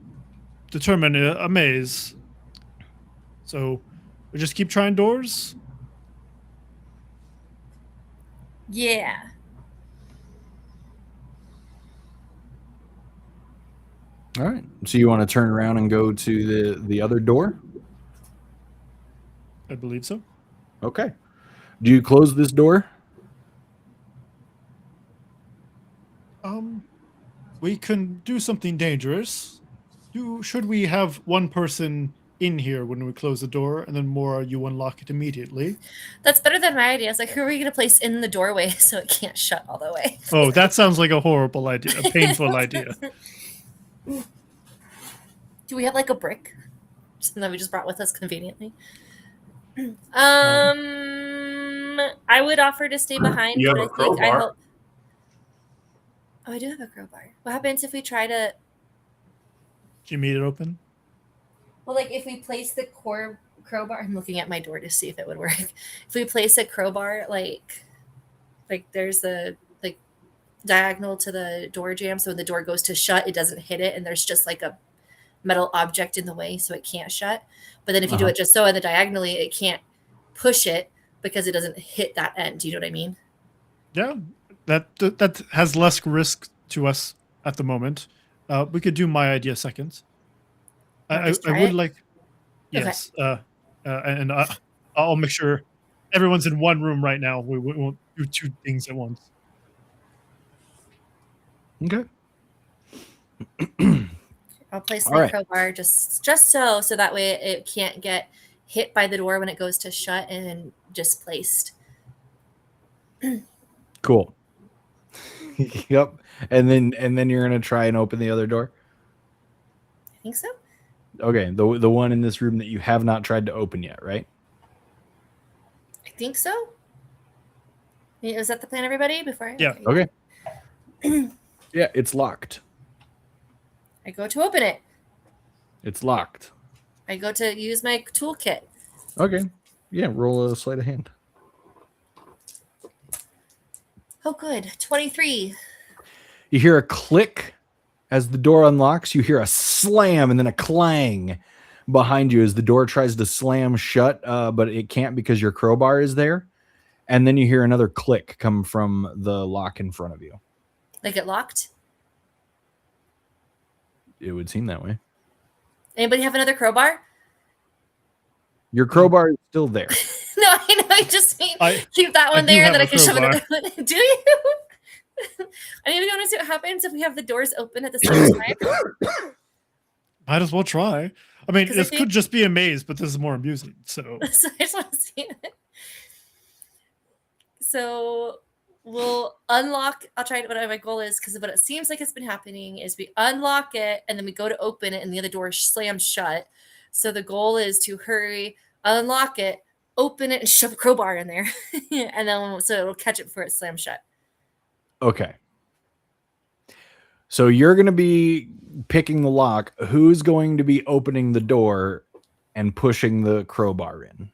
determine a maze. So we just keep trying doors? Yeah. All right. So you want to turn around and go to the other door? I believe so. Okay. Do you close this door? We can do something dangerous. Should we have one person in here when we close the door, and then more you unlock it immediately? That's better than my idea. It's like, who are we going to place in the doorway so it can't shut all the way? Oh, that sounds like a horrible idea, a painful idea. Do we have like a brick? Something that we just brought with us conveniently. I would offer to stay behind, You but have I a think I crowbar? hope. Oh, I do have a crowbar. What happens if we try to? Did you meet it open? Well, like if we place the crowbar, I'm looking at my door to see if it would work. If we place a crowbar, like there's a like diagonal to the door jamb, so when the door goes to shut, it doesn't hit it, and there's just like a metal object in the way, so it can't shut. But then if you do it just so in the diagonally, it can't push it because it doesn't hit that end. Do you know what I mean? Yeah, that has less risk to us at the moment. We could do my idea second. I would like, yes, and I'll make sure everyone's in one room right now. We won't do two things at once. Okay. I'll place All the right. crowbar just so that way it can't get hit by the door when it goes to shut and displaced. Cool. Yep. And then you're gonna try and open the other door. I think so. Okay, the one in this room that you have not tried to open yet, right? I think so. Is that the plan, everybody? Before Yeah. Okay. Yeah, it's locked. I go to open it. It's locked. I go to use my toolkit. Okay. Yeah, roll a sleight of hand. Oh, good. 23. You hear a click as the door unlocks. You hear a slam and then a clang behind you as the door tries to slam shut, but it can't because your crowbar is there. And then you hear another click come from the lock in front of you. Like it locked? It would seem that way. Anybody have another crowbar? Your crowbar is still there. No, I know. I just mean keep that one do there, have and then a I can shove crowbar. another one. Do you? I need to want to see what happens if we have the doors open at the same time. Might as well try. I mean, 'Cause this I could just be a maze, but this is more amusing. So So I just want to see it. So we'll unlock. I'll try what my goal is, because what it seems like it's been happening is we unlock it and then we go to open it and the other door slams shut. So the goal is to hurry, unlock it, open it, and shove a crowbar in there, and then so it'll catch it before it slams shut. Okay. So you're going to be picking the lock. Who's going to be opening the door and pushing the crowbar in?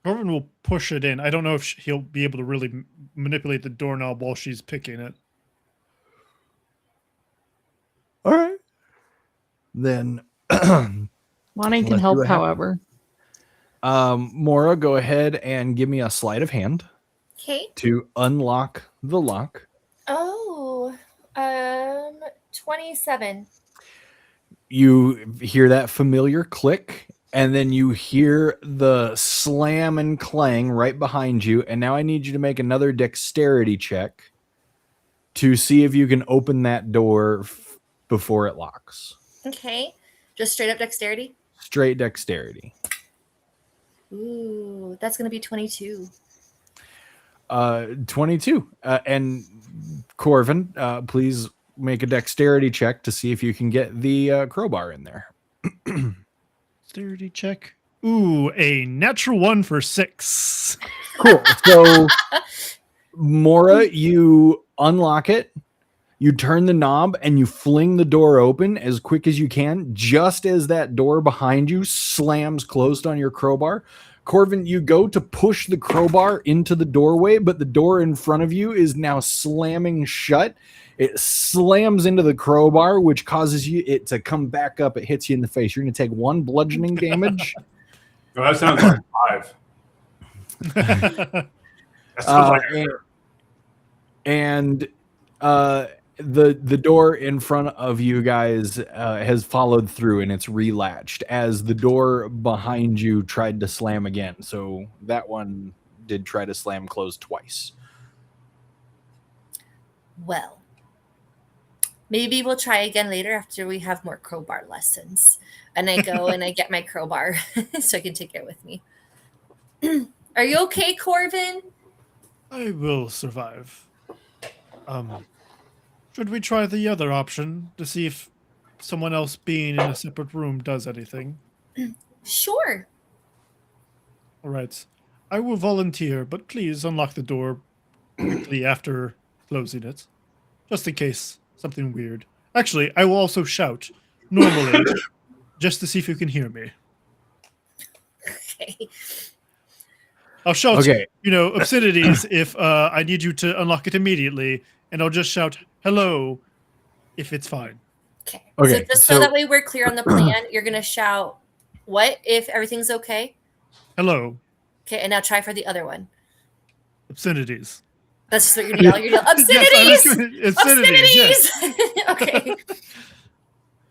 Corbin will push it in. I don't know if he'll be able to really manipulate the doorknob while she's picking it. All right. Then Lonnie can Let's help, do it. however. Mora, go ahead and give me a sleight of hand Okay. to unlock the lock. Oh, 27. You hear that familiar click, and then you hear the slam and clang right behind you. And now I need you to make another dexterity check to see if you can open that door before it locks. Okay. Just straight up dexterity. Straight dexterity. Ooh, that's gonna be 22. 22. And Corvin, please make a dexterity check to see if you can get the crowbar in there. Dexterity check. Ooh, a natural 1 for 6. Cool. So, Mora, you unlock it, you turn the knob, and you fling the door open as quick as you can, just as that door behind you slams closed on your crowbar. Corvin, you go to push the crowbar into the doorway, but the door in front of you is now slamming shut. It slams into the crowbar, which causes it to come back up. It hits you in the face. You're going to take 1 bludgeoning damage. Oh, that sounds like 5. That sounds like and the door in front of you guys has followed through, and it's relatched as the door behind you tried to slam again. So that one did try to slam closed twice. Well, maybe we'll try again later after we have more crowbar lessons. And I go and I get my crowbar so I can take it with me. Are you okay, Corvin? I will survive. Should we try the other option to see if someone else being in a separate room does anything? Sure. All right. I will volunteer, but please unlock the door quickly after closing it, just in case something weird. Actually, I will also shout normally, just to see if you can hear me. Okay. I'll shout, Okay. obscenities if I need you to unlock it immediately, and I'll just shout hello if it's fine. Okay. Okay, So just so- so that way we're clear on the plan, you're gonna shout what if everything's okay? Hello, Okay, and now try for the other one. obscenities. That's just what you're gonna yell. Obscenities! Yes, I'm just- obscenities. Yes. Obscenities! Okay.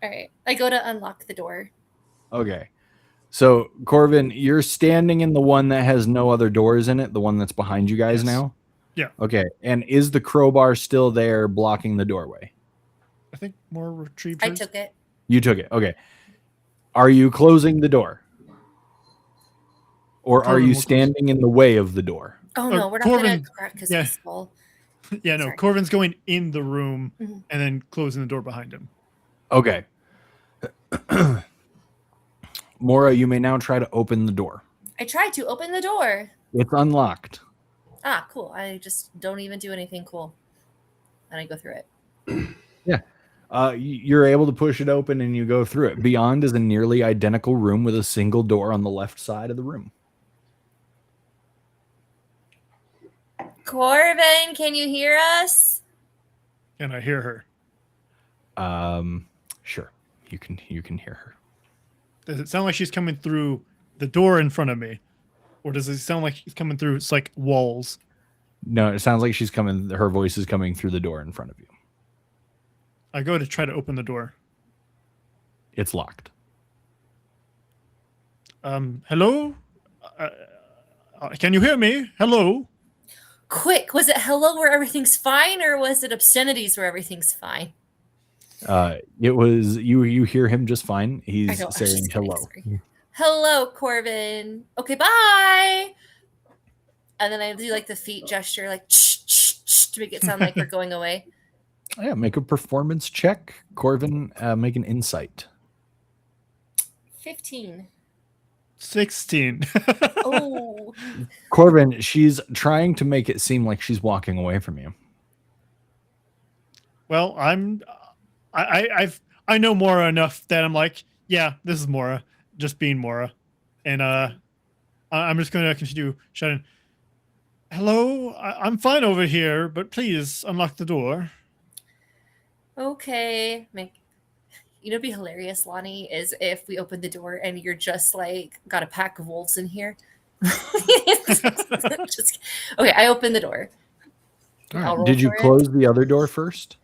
All right. I go to unlock the door. Okay. So, Corvin, you're standing in the one that has no other doors in it, the one that's behind you guys Yes. now? Yeah. Okay. And is the crowbar still there blocking the doorway? I think more retrieve. I hers. took it. You took it. Okay. Are you closing the door? Or are Corvin you will close. standing in the way of the door? Oh no, we're not gonna Corvin- crack his yeah. skull. Yeah, no, Sorry. Corvin's going in the room Mhm. and then closing the door behind him. Okay. Mora, you may now try to open the door. I tried to open the door. It's unlocked. Ah, cool. I just don't even do anything cool. And I go through it. Yeah. You're able to push it open and you go through it. Beyond is a nearly identical room with a single door on the left side of the room. Corbin, can you hear us? Can I hear her? Sure. You can hear her. Does it sound like she's coming through the door in front of me? Or does it sound like she's coming through, it's like walls? No, it sounds like she's coming. Her voice is coming through the door in front of you. I go to try to open the door. It's locked. Hello? Can you hear me? Hello? Quick, was it hello where everything's fine, or was it obscenities where everything's fine? It was you hear him just fine. He's I was saying just kidding, hello. sorry. Hello, Corbin. Okay, bye. And then I do like the feet gesture, like to make it sound like we're going away. Yeah, make a performance check. Corvin, make an insight. 15. 16. Oh. Corvin, she's trying to make it seem like she's walking away from you. Well, I know Mora enough that I'm like, yeah, this is Mora, just being Mora. And I'm just going to continue shouting, hello, I'm fine over here, but please unlock the door. Okay. It'd be hilarious, Lonnie, is if we open the door and you're just like got a pack of wolves in here. Just, okay, I open the door. All right. Did you close the other door first?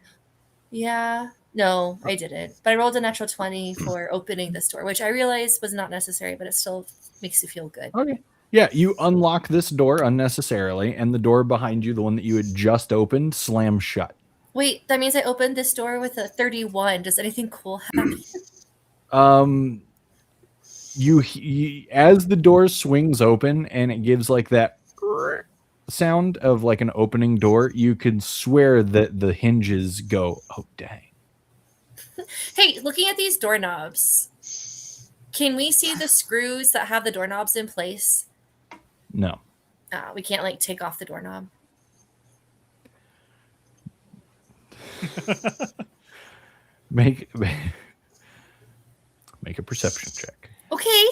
Yeah. No, I didn't. But I rolled a natural 20 for opening this door, which I realized was not necessary, but it still makes you feel good. Okay. Yeah, you unlock this door unnecessarily, and the door behind you, the one that you had just opened, slams shut. Wait, that means I opened this door with a 31. Does anything cool happen? You as the door swings open and it gives like that sound of like an opening door, you could swear that the hinges go, oh dang. Hey, looking at these doorknobs, can we see the screws that have the doorknobs in place? No. We can't like take off the doorknob. Make a perception check. Okay.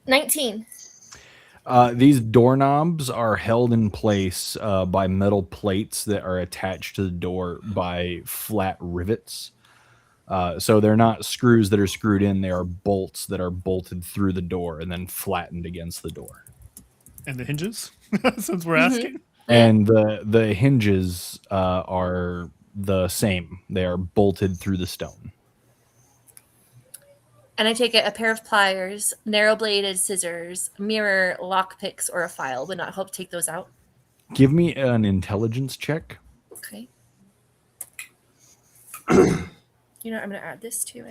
19. These doorknobs are held in place by metal plates that are attached to the door by flat rivets. So they're not screws that are screwed in. They are bolts that are bolted through the door and then flattened against the door. And the hinges, since we're asking. And the hinges are the same. They are bolted through the stone. And I take it a pair of pliers, narrow-bladed scissors, mirror, lockpicks, or a file. Would not help take those out. Give me an intelligence check. Okay. I'm going to add this to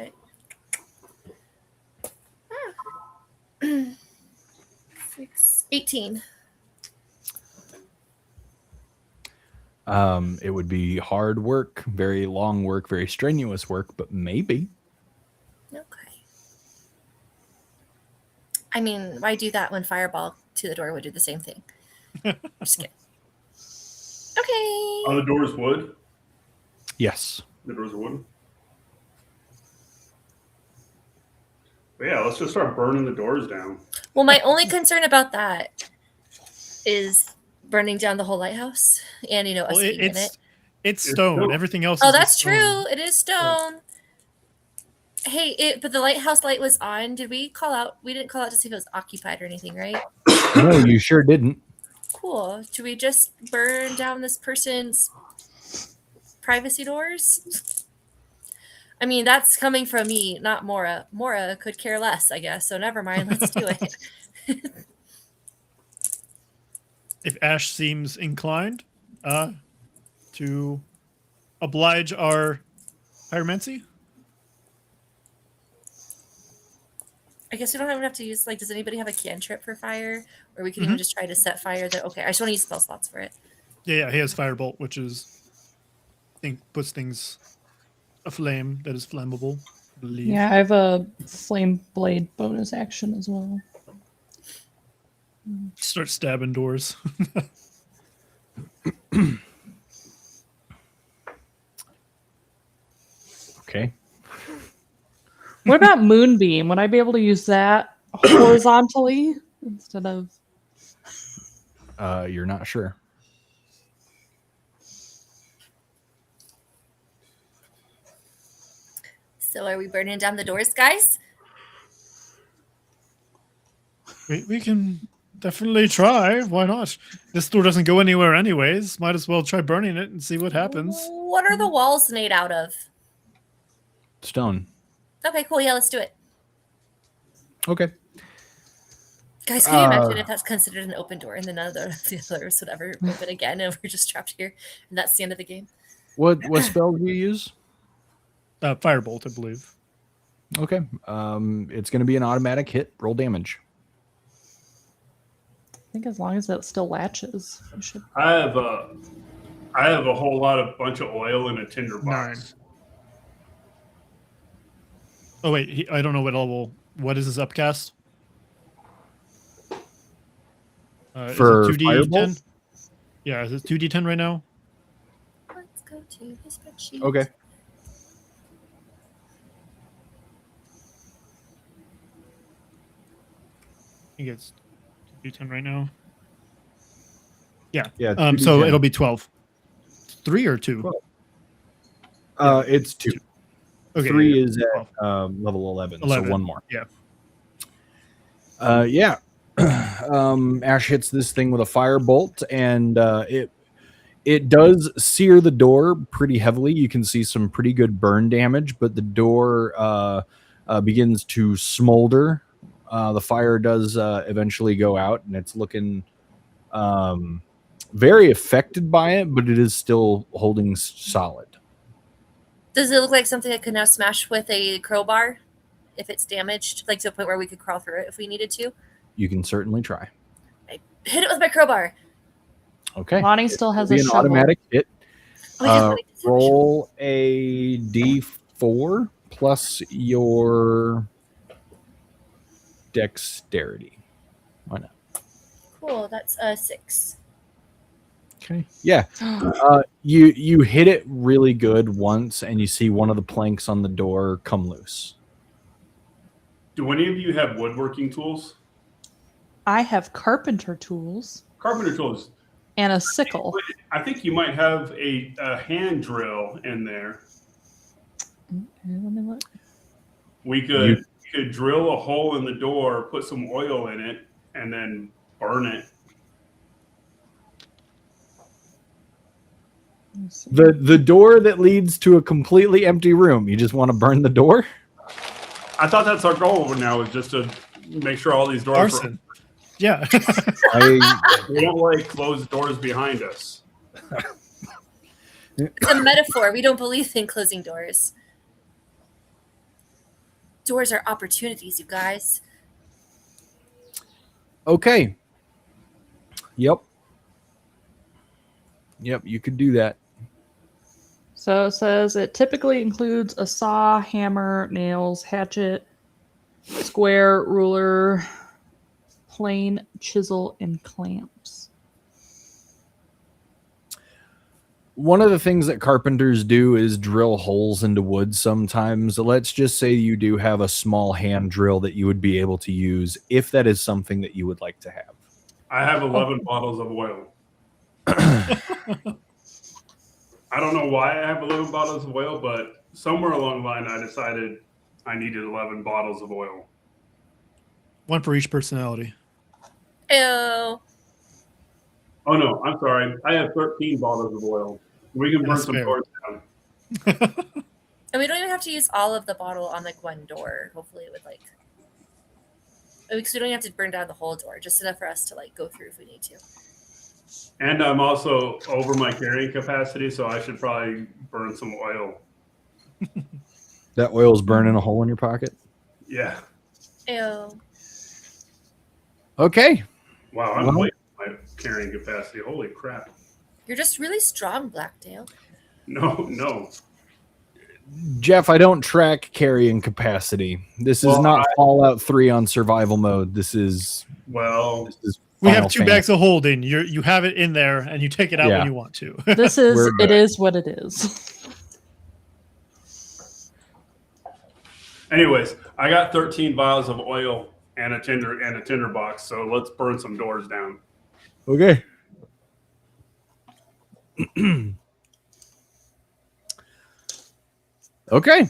it. 18. It would be hard work, very long work, very strenuous work, but maybe. Okay. I mean, why do that when Fireball to the door would do the same thing? Just kidding. Okay. Are the doors wood? Yes. The doors are wood? But yeah, let's just start burning the doors down. Well, my only concern about that is burning down the whole lighthouse and, us being in it. It's stone. Everything else Oh, is that's stone. true. It is stone. Hey, but the lighthouse light was on. Did we call out? We didn't call out to see if it was occupied or anything, right? No, you sure didn't. Cool. Should we just burn down this person's privacy doors? I mean, that's coming from me, not Mora. Mora could care less, I guess. So never mind. Let's do it. If Ash seems inclined to oblige our pyromancy. I guess we don't even have to use, does anybody have a cantrip for fire? Or we can even just try to set fire. Okay, I just want to use spell slots for it. Yeah, he has Firebolt, which puts things aflame that is flammable, I believe. Yeah, I have a flame blade bonus action as well. Start stabbing doors. Okay. What about Moonbeam? Would I be able to use that horizontally instead of? You're not sure. So are we burning down the doors, guys? We can definitely try. Why not? This door doesn't go anywhere anyways. Might as well try burning it and see what happens. What are the walls made out of? Stone. Okay, cool. Yeah, let's do it. Okay. Guys, can you imagine if that's considered an open door and then none of the others would ever open again and we're just trapped here and that's the end of the game? What spell do you use? Firebolt, I believe. Okay. It's going to be an automatic hit. Roll damage. I think as long as it still latches, we should. I have a whole bunch of oil in a tinder box. 9. Oh wait, I don't know what level. What is his upcast? For is it 2d10? Firebolt? Yeah, is it 2d10 right now? Let's go to the spreadsheet. Okay. I think it's 2d10 right now. Yeah. Yeah. So 2d10. it'll be 12. 3 or 2? 12. It's 2. Okay. 3 is at 12. level 11, 11. so one more. Yeah. Yeah. Ash hits this thing with a firebolt, and it does sear the door pretty heavily. You can see some pretty good burn damage, but the door begins to smolder. The fire does eventually go out, and it's looking very affected by it, but it is still holding solid. Does it look like something that could now smash with a crowbar if it's damaged, like to a point where we could crawl through it if we needed to? You can certainly try. I hit it with my crowbar. Okay. Lonnie still has It'll a be an shovel. automatic hit. Oh, yes, Lonnie does have a Roll a d4 plus your dexterity. Why not? Cool. That's 6. Okay. Yeah. You hit it really good once, and you see one of the planks on the door come loose. Do any of you have woodworking tools? I have carpenter tools Carpenter tools. and a sickle. I think you might have a hand drill in there. Okay, let me look. We could drill a hole in the door, put some oil in it, and then burn it. Let me see. The door that leads to a completely empty room. You just want to burn the door? I thought that's our goal now, is just to make sure all these doors Arson. Yeah. we don't like closed doors behind us. It's a metaphor. We don't believe in closing doors. Doors are opportunities, you guys. Okay. Yep, you could do that. So it says it typically includes a saw, hammer, nails, hatchet, square, ruler, plane, chisel, and clamps. One of the things that carpenters do is drill holes into wood sometimes. Let's just say you do have a small hand drill that you would be able to use if that is something that you would like to have. I have 11 bottles of oil. I don't know why I have 11 bottles of oil, but somewhere along the line I decided I needed 11 bottles of oil. 1 for each personality. Ew. Oh no, I'm sorry. I have 13 bottles of oil. We can burn That's some fair. doors down. And we don't even have to use all of the bottle on like one door. Hopefully it would like, because we don't have to burn down the whole door, just enough for us to like go through if we need to. And I'm also over my carrying capacity, so I should probably burn some oil. That oil's burning a hole in your pocket? Yeah. Ew. Okay. Wow, I'm Well- way over my carrying capacity. Holy crap. You're just really strong, Blacktail. No. Jeff, I don't track carrying capacity. This is Well, not Fallout 3 on survival mode. This is Well, We have 2 bags of holding. You have it in there, and you take it out when you want to. This is it is what it is. Anyways, I got 13 vials of oil and a tinder box. So let's burn some doors down. Okay. Okay.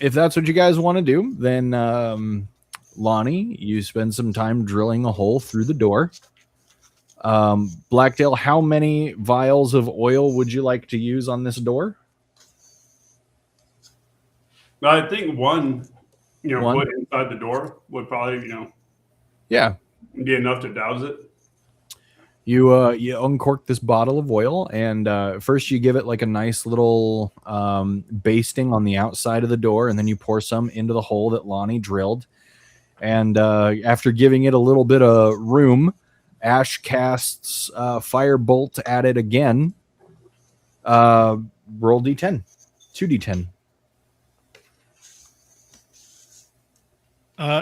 If that's what you guys want to do, then Lonnie, you spend some time drilling a hole through the door. Blacktail, how many vials of oil would you like to use on this door? I think one, put inside the door would probably, yeah, be enough to douse it. You uncork this bottle of oil, and first you give it like a nice little basting on the outside of the door, and then you pour some into the hole that Lonnie drilled. And after giving it a little bit of room, Ash casts Firebolt at it again. Roll D10. 2D10.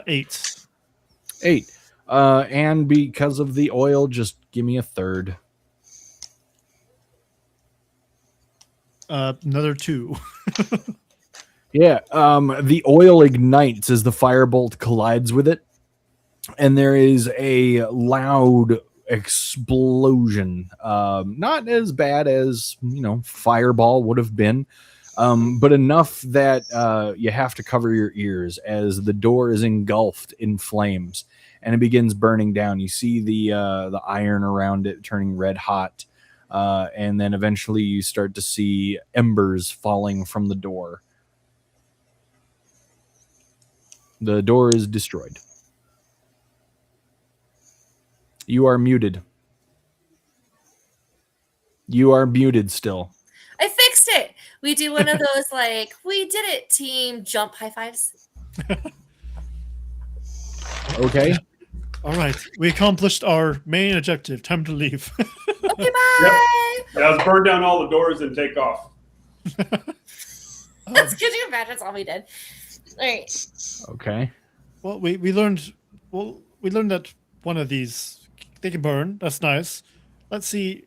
8. 8. And because of the oil, just give me a third. Another 2. Yeah. The oil ignites as the firebolt collides with it, and there is a loud explosion. Not as bad as fireball would have been, but enough that you have to cover your ears as the door is engulfed in flames. And it begins burning down. You see the iron around it turning red hot, and then eventually you start to see embers falling from the door. The door is destroyed. You are muted. You are muted still. I fixed it. We do one of those like, we did it, team jump high fives. Okay. All right. We accomplished our main objective. Time to leave. Okay, bye. Yep. Yeah, let's burn down all the doors and take off. That's because you imagine that's all we did. All right. Okay. Well, we learned that one of these they can burn. That's nice. Let's see.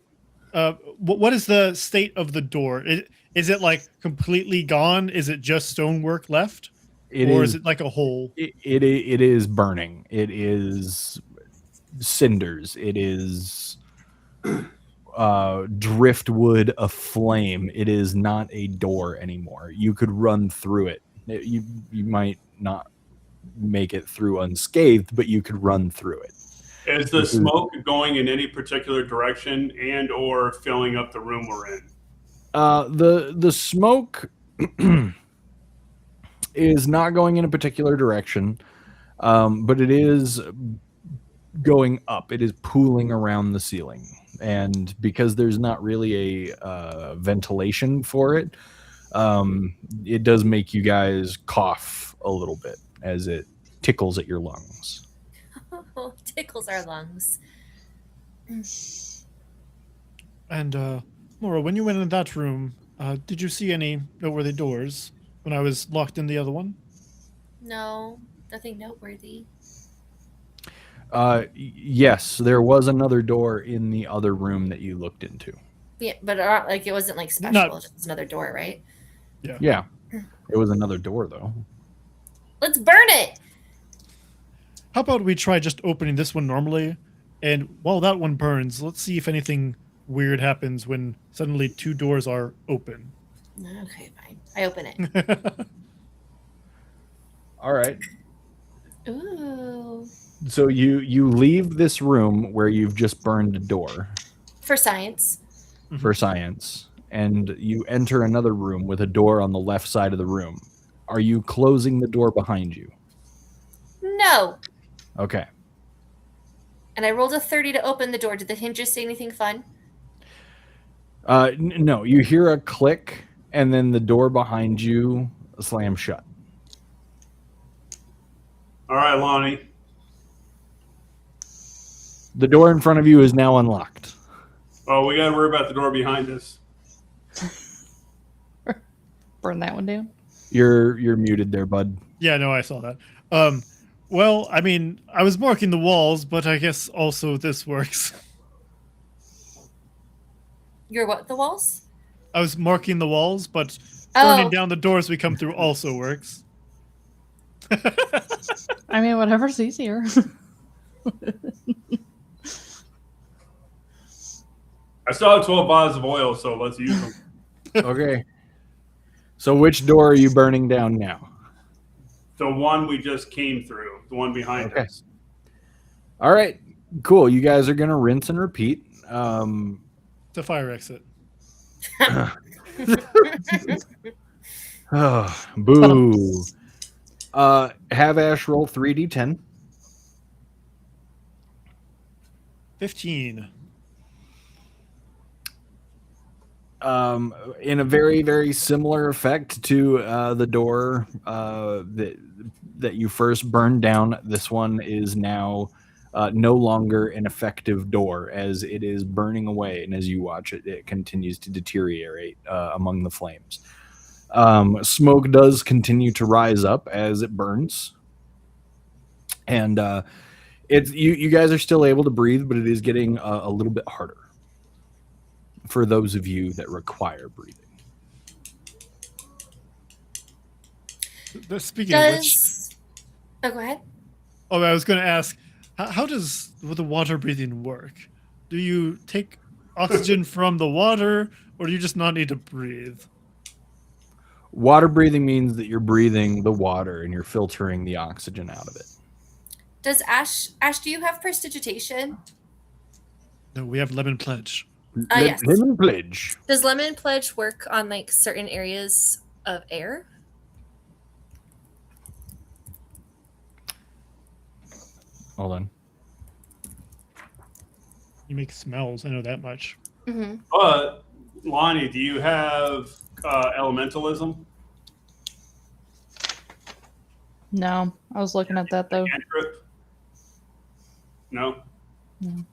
What is the state of the door? Is it like completely gone? Is it just stonework left? Is it like a hole? It is burning. It is cinders. It is driftwood aflame. It is not a door anymore. You could run through it. You might not make it through unscathed, but you could run through it. Is the smoke going in any particular direction and or filling up the room we're in? The smoke is not going in a particular direction, but it is going up. It is pooling around the ceiling. And because there's not really a ventilation for it, it does make you guys cough a little bit as it tickles at your lungs. Oh, tickles our lungs. And Laura, when you went in that room, did you see any noteworthy doors when I was locked in the other one? No, nothing noteworthy. Yes, there was another door in the other room that you looked into. Yeah, but like it wasn't like special. It was another door, right? Yeah. It was another door though. Let's burn it. How about we try just opening this one normally, and while that one burns, let's see if anything weird happens when suddenly 2 doors are open. Okay, fine. I open it. All right. Ooh. So you leave this room where you've just burned a door For science. for science, and you enter another room with a door on the left side of the room. Are you closing the door behind you? No. Okay. And I rolled a 30 to open the door. Did the hinges say anything fun? No, you hear a click, and then the door behind you slams shut. All right, Lonnie. The door in front of you is now unlocked. Oh, we got to worry about the door behind us. Burn that one down. You're muted there, bud. Yeah, no, I saw that. Well, I mean, I was marking the walls, but I guess also this works. You're what? The walls? I was marking the walls, but Oh. burning down the doors we come through also works. I mean, whatever's easier. I still have 12 bottles of oil, so let's use them. Okay. So which door are you burning down now? The one we just came through, the one behind us. All right. Cool. You guys are going to rinse and repeat. The fire exit. Oh, boo. Have Ash roll 3d10. 15. In a very, very similar effect to the door that you first burned down, this one is now no longer an effective door as it is burning away, and as you watch it, it continues to deteriorate among the flames. Smoke does continue to rise up as it burns, and you guys are still able to breathe, but it is getting a little bit harder for those of you that require breathing. Speaking of which, Oh, go ahead. oh, I was going to ask, how does the water breathing work? Do you take oxygen from the water, or do you just not need to breathe? Water breathing means that you're breathing the water and you're filtering the oxygen out of it. Does Ash, do you have prestidigitation? No, we have lemon pledge. Yes. Lemon pledge. Does lemon pledge work on like certain areas of air? Hold on. You make smells. I know that much. Mm-hmm. But, Lonnie, do you have elementalism? No, I was looking at that though. Cantrip? No? No.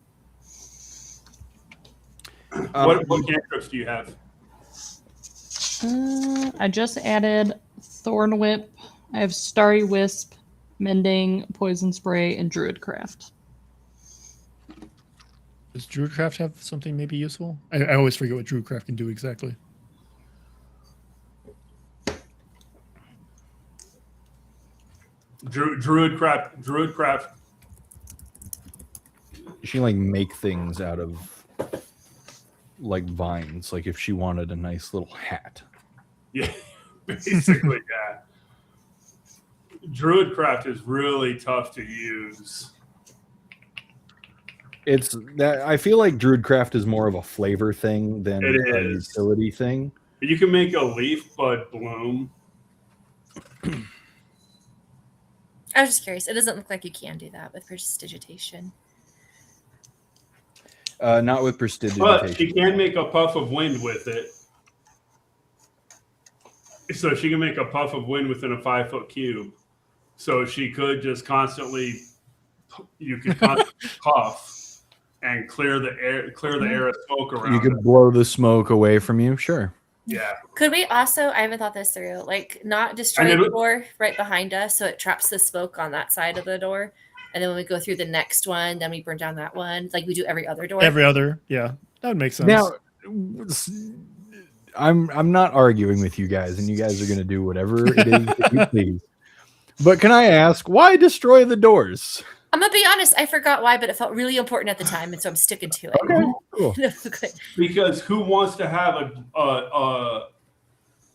What cantrips do you have? I just added Thorn Whip. I have Starry Wisp, Mending, Poison Spray, and Druidcraft. Does Druidcraft have something maybe useful? I always forget what Druidcraft can do exactly. Druidcraft. She like make things out of like vines, like if she wanted a nice little hat. Yeah, basically, yeah. Druidcraft is really tough to use. It's that I feel like Druidcraft is more of a flavor thing than It a is. utility thing. You can make a leaf bud bloom. I was just curious. It doesn't look like you can do that with prestidigitation. Not with But prestidigitation. she can make a puff of wind with it. So she can make a puff of wind within a 5-foot cube. So she could just constantly, you could constantly puff and clear the air of smoke around. You could it. blow the smoke away from you, sure. Yeah. Could we also, I haven't thought this through, like not destroy the door right behind us so it traps the smoke on that side of the door? And then when we go through the next one, then we burn down that one, like we do every other door. Every other, yeah, that would make sense. Now, I'm not arguing with you guys, and you guys are going to do whatever it is that you please. But can I ask, why destroy the doors? I'm gonna be honest, I forgot why, but it felt really important at the time, and so I'm sticking to it. Okay, cool. Because who wants to have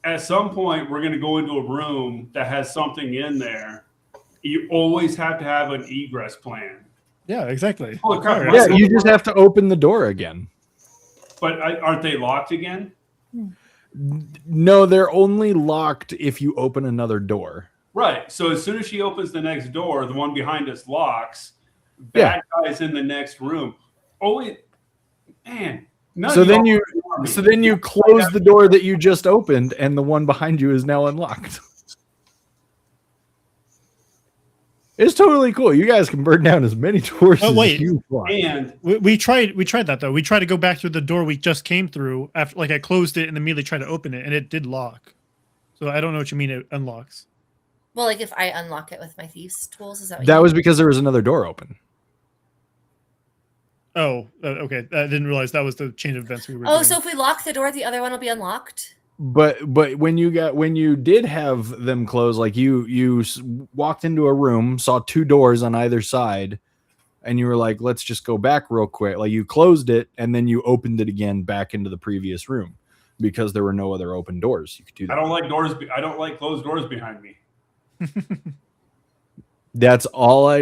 at some point we're going to go into a room that has something in there. You always have to have an egress plan. Yeah, exactly. Holy crap, Yeah, you just have to open the door again. But aren't they locked again? No, they're only locked if you open another door. Right. So as soon as she opens the next door, the one behind us locks. Bad guy's in the next room. Oh, man. So then you close the door that you just opened, and the one behind you is now unlocked. It's totally cool. You guys can burn down as many doors as you want. And we tried that though. We tried to go back through the door we just came through after, like I closed it and immediately tried to open it, and it did lock. So I don't know what you mean it unlocks. Well, like if I unlock it with my thieves' tools, is that what That you was mean? because there was another door open. Oh, okay. I didn't realize that was the chain of events we were Oh, doing. so if we lock the door, the other one will be unlocked? But when you did have them close, like you walked into a room, saw two doors on either side, and you were like, let's just go back real quick. Like you closed it and then you opened it again back into the previous room because there were no other open doors. You could do that. I don't like doors. I don't like closed doors behind me. That's all I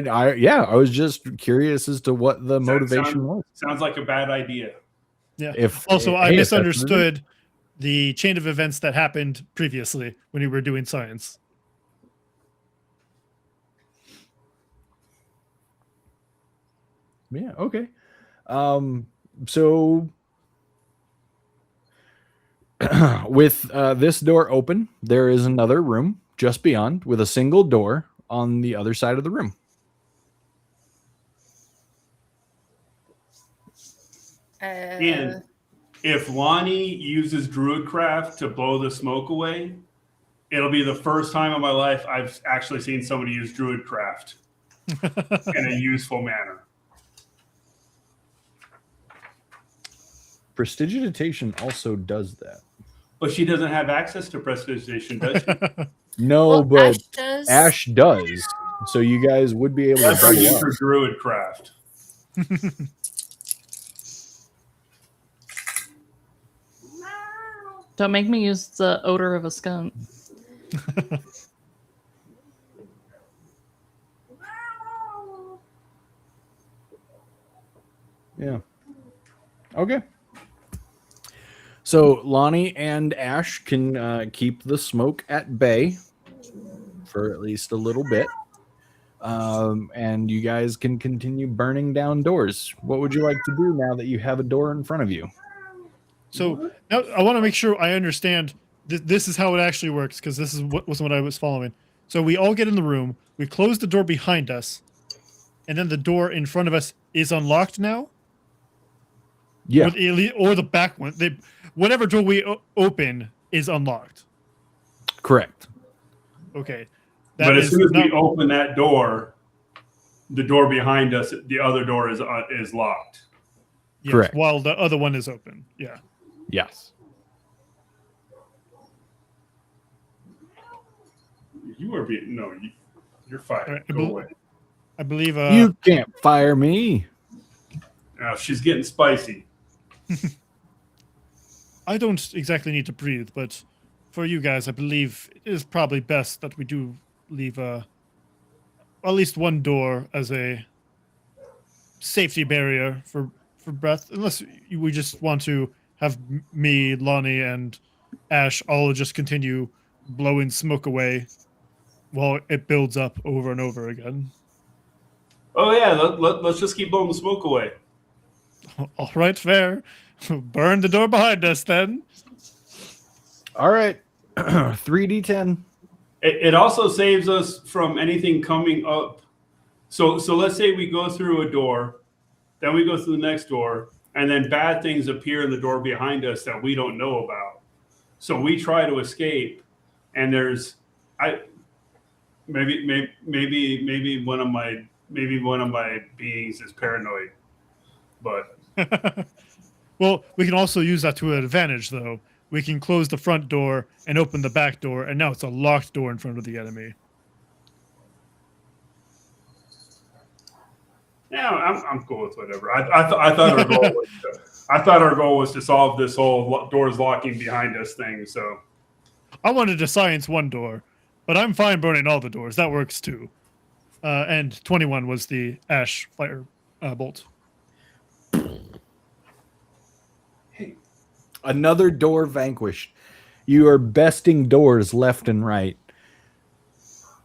was just curious as to what the motivation was. Sounds like a bad idea. Yeah. If Also, I hey, if that's what it is. misunderstood the chain of events that happened previously when we were doing science. Yeah, okay. So with this door open, there is another room just beyond with a single door on the other side of the room. And if Lonnie uses Druidcraft to blow the smoke away, it'll be the first time in my life I've actually seen somebody use Druidcraft in a useful manner. Prestidigitation also does that. But she doesn't have access to Prestidigitation, does she? No, Well, but Ash does. Ash does. So you guys would be able to Let her double use up. her Druidcraft. Don't make me use the odor of a skunk. Yeah. Okay. So Lonnie and Ash can keep the smoke at bay for at least a little bit. And you guys can continue burning down doors. What would you like to do now that you have a door in front of you? So now I want to make sure I understand this is how it actually works, because this is what I was following. So we all get in the room, we close the door behind us, and then the door in front of us is unlocked now? Yeah. Or the back one. Whatever door we open is unlocked. Correct. Okay. But as soon as we open that door, the door behind us, the other door is locked. Yes, correct. While the other one is open. Yeah. Yes. You are being you're fired. All right, Go away. I believe you can't fire me. Now she's getting spicy. I don't exactly need to breathe, but for you guys, I believe it is probably best that we do leave at least one door as a safety barrier for breath, unless we just want to have me, Lonnie, and Ash all just continue blowing smoke away while it builds up over and over again. Oh yeah, let's just keep blowing the smoke away. All right, fair. Burn the door behind us then. All right. 3d10. It also saves us from anything coming up. So let's say we go through a door, then we go through the next door, and then bad things appear in the door behind us that we don't know about. So we try to escape, and maybe one of my beings is paranoid, but well, we can also use that to an advantage, though. We can close the front door and open the back door, and now it's a locked door in front of the enemy. yeah, I'm cool with whatever. I thought our goal was to solve this whole doors locking behind us thing. So I wanted to science one door, but I'm fine burning all the doors. That works too. And 21 was the Ash fire bolt. Another door vanquished. You are besting doors left and right.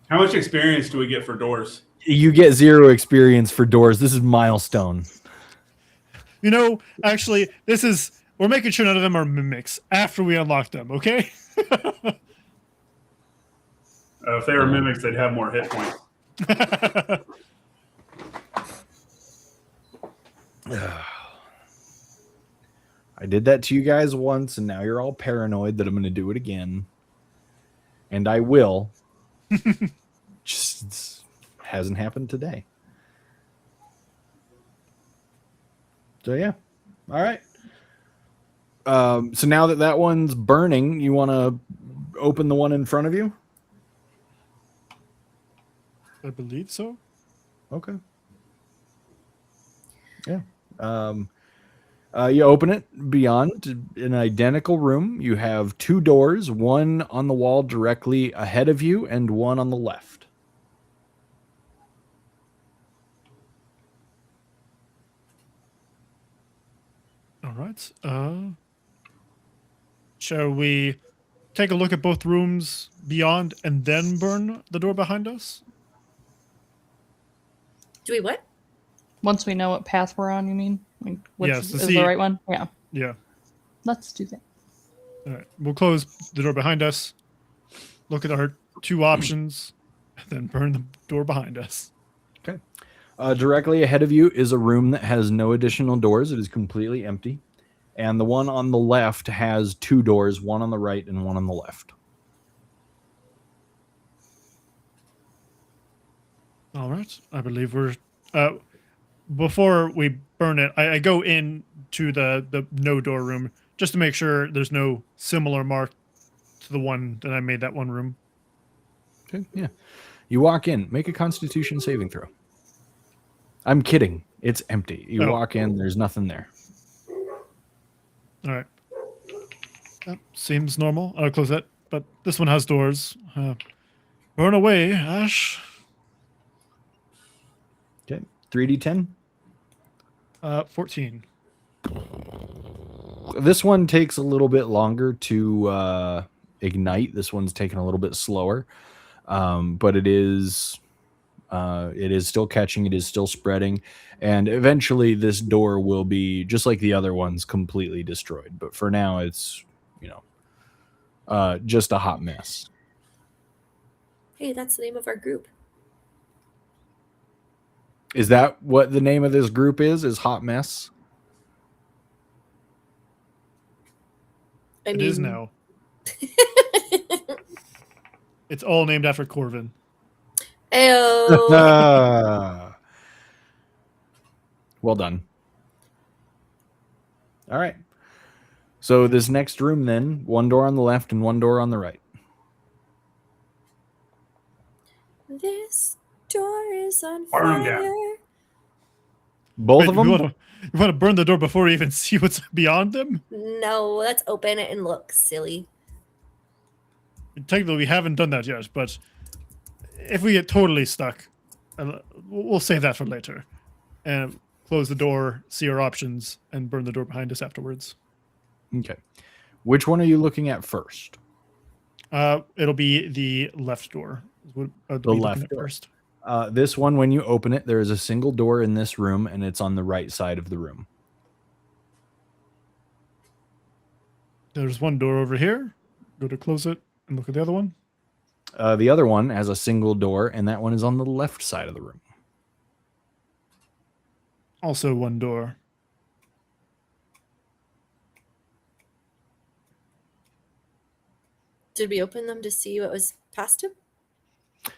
how much experience do we get for doors? You get 0 experience for doors. This is milestone. You know, actually, we're making sure none of them are mimics after we unlock them, okay? If they were mimics, they'd have more hit points. I did that to you guys once, and now you're all paranoid that I'm going to do it again. And I will. Just hasn't happened today. So yeah, all right. So now that one's burning, you want to open the one in front of you? I believe so. Okay. Yeah. You open it. Beyond, an identical room. You have two doors, one on the wall directly ahead of you and one on the left. All right. Shall we take a look at both rooms beyond and then burn the door behind us? Do we what? Once we know what path we're on, you mean? Like, which Yes, to is see- the right one? Yeah. Yeah. Let's do that. All right. We'll close the door behind us, look at our two options, and then burn the door behind us. Okay. Directly ahead of you is a room that has no additional doors. It is completely empty. And the one on the left has two doors, one on the right and one on the left. All right. I believe we're... before we burn it, I go in to the no-door room just to make sure there's no similar mark to the one that I made that one room. Okay, yeah. You walk in. Make a Constitution saving throw. I'm kidding. It's empty. You walk in. There's nothing there. All right. That seems normal. I'll close that. But this one has doors. Burn away, Ash. Okay. 3d10. 14. This one takes a little bit longer to ignite. This one's taking a little bit slower. But it is still catching. It is still spreading. And eventually this door will be, just like the other ones, completely destroyed. But for now, it's, just a hot mess. Hey, that's the name of our group. Is that what the name of this group is Hot Mess? It is now. It's all named after Corvin. Ew. Well done. All right. So this next room then, one door on the left and one door on the right. This door is on Burn 'em fire. down. Both Wait, of them? You want to burn the door before we even see what's beyond them? No, let's open it and look, silly. Technically, we haven't done that yet, but if we get totally stuck, we'll save that for later. And close the door, see our options, and burn the door behind us afterwards. Okay. Which one are you looking at first? It'll be the left door. The left door. First. This one, when you open it, there is a single door in this room, and it's on the right side of the room. There's one door over here. Go to close it and look at the other one. The other one has a single door, and that one is on the left side of the room. Also one door. Did we open them to see what was past him?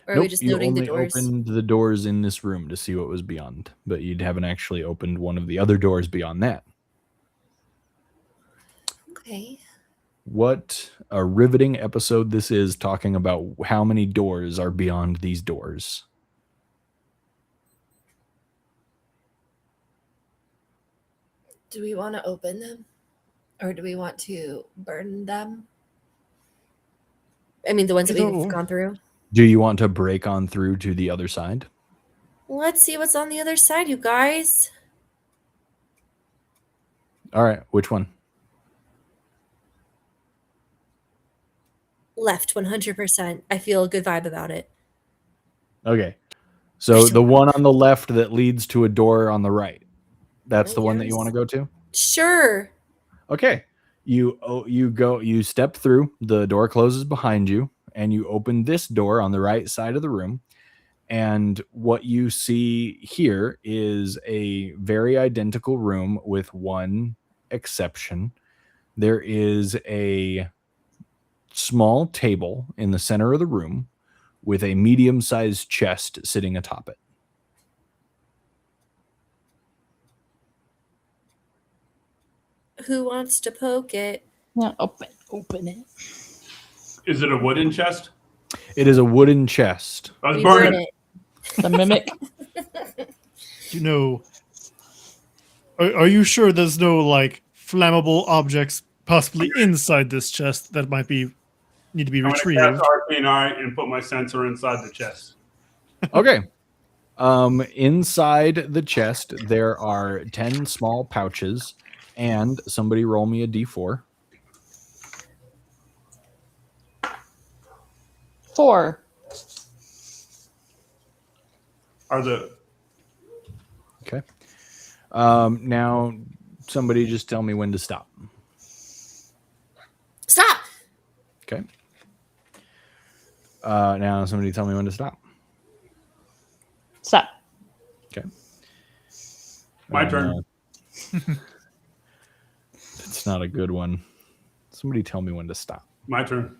Or are Nope, we just you noting the only doors? opened the doors in this room to see what was beyond, but you haven't actually opened one of the other doors beyond that. Okay. What a riveting episode this is, talking about how many doors are beyond these doors. Do we want to open them? Or do we want to burn them? I mean, the ones that Either we've or. gone through. Do you want to break on through to the other side? Let's see what's on the other side, you guys. All right, which one? Left, 100%. I feel a good vibe about it. Okay. So the one on the left that leads to a door on the right. That's the one that you want to go to? Sure. Okay. You step through, the door closes behind you, and you open this door on the right side of the room. And what you see here is a very identical room with one exception. There is a small table in the center of the room with a medium-sized chest sitting atop it. Who wants to poke it? Yeah, open it. Is it a wooden chest? It is a wooden chest. I was We burning burn it. it. The mimic. You know, are you sure there's no like flammable objects possibly inside this chest that might be need to be I'm going to retrieved? cast Arcane Eye and put my sensor inside the chest. Okay. Inside the chest, there are 10 small pouches, and somebody roll me a d4. 4. Are the Okay. Now, somebody just tell me when to stop. Stop. Okay. Now, somebody tell me when to stop. Stop. Okay. my turn? That's not a good one. Somebody tell me when to stop. My turn.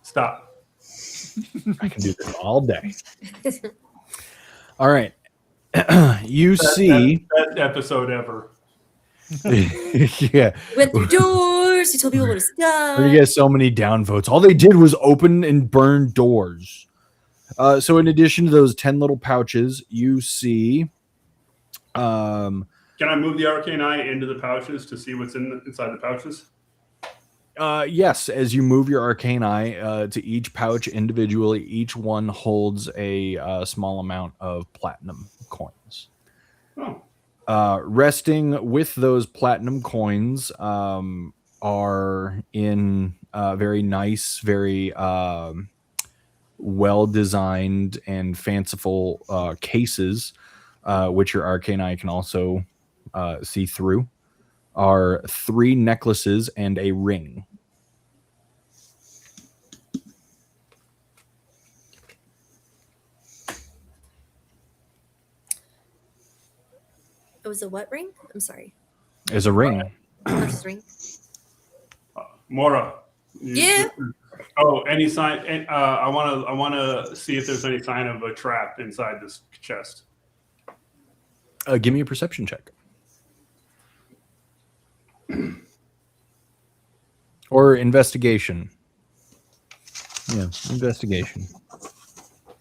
Stop. I can do this all day. All right. You see. Best episode ever. Yeah. He went through doors. He told people to stop. You get so many downvotes. All they did was open and burn doors. So in addition to those 10 little pouches, you see. Can I move the Arcane Eye into the pouches to see what's inside the pouches? Yes, as you move your Arcane Eye to each pouch individually, each one holds a small amount of platinum coins. Oh. Resting with those platinum coins are in very nice, very well-designed and fanciful cases, which your Arcane Eye can also see through, are 3 necklaces and a ring. It was a what ring? I'm sorry. Is a ring. First ring. Mora. Yeah. Oh, any sign? I want to see if there's any sign of a trap inside this chest. Give me a perception check. Or investigation. Yeah, investigation.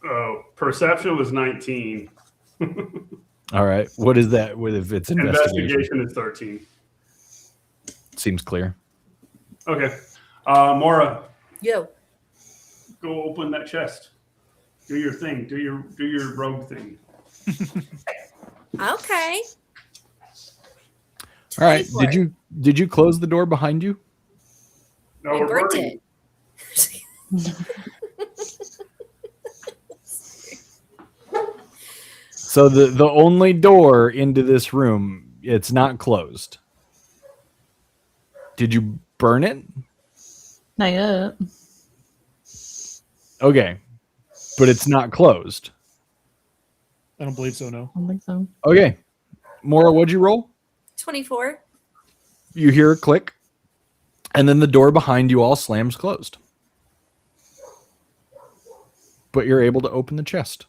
Oh, perception was 19. All right. What is that? What if it's investigation? Investigation is 13. Seems clear. Okay. Mora, Yo. go open that chest. Do your thing. Do your rogue thing. Okay. All right. 24. Did you close the door behind you? No, We we're burnt burning. it. So the only door into this room, it's not closed. Did you burn it? Not yet. Okay. But it's not closed. I don't believe so. No. I don't think so. Okay. Maura, what'd you roll? 24. You hear a click, and then the door behind you all slams closed. But you're able to open the chest.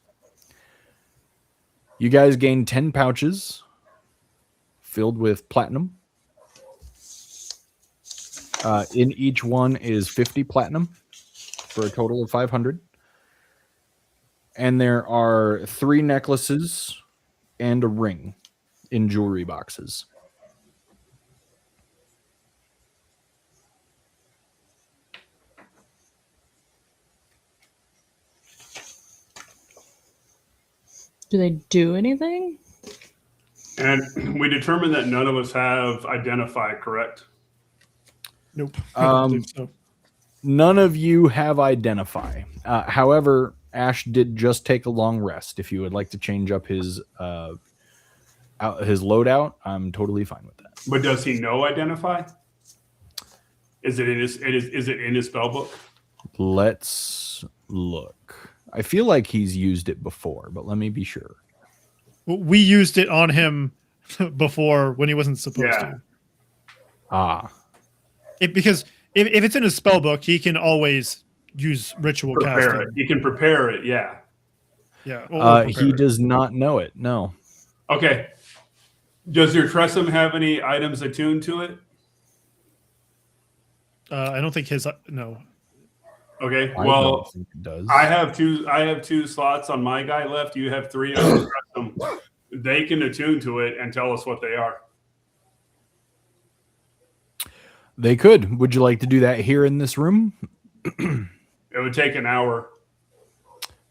You guys gain 10 pouches filled with platinum. In each one is 50 platinum for a total of 500. And there are 3 necklaces and a ring in jewelry boxes. Do they do anything? And we determined that none of us have identify, correct? Nope. I don't believe so. None of you have identify. However, Ash did just take a long rest. If you would like to change up his loadout, I'm totally fine with that. But does he know identify? Is it in his spell book? Let's look. I feel like he's used it before, but let me be sure. We used it on him before when he wasn't supposed Yeah. to. Ah, Because if it's in his spell book, he can always use ritual Prepare casting. it. You can prepare it. Yeah. Yeah. or he prepare it. does not know it. No. Okay. Does your Tressum have any items attuned to it? I don't think his no. Okay. I Well, don't think it does. I have two slots on my guy left. You have 3 on your Tressum. They can attune to it and tell us what they are. They could. Would you like to do that here in this room? It would take an hour.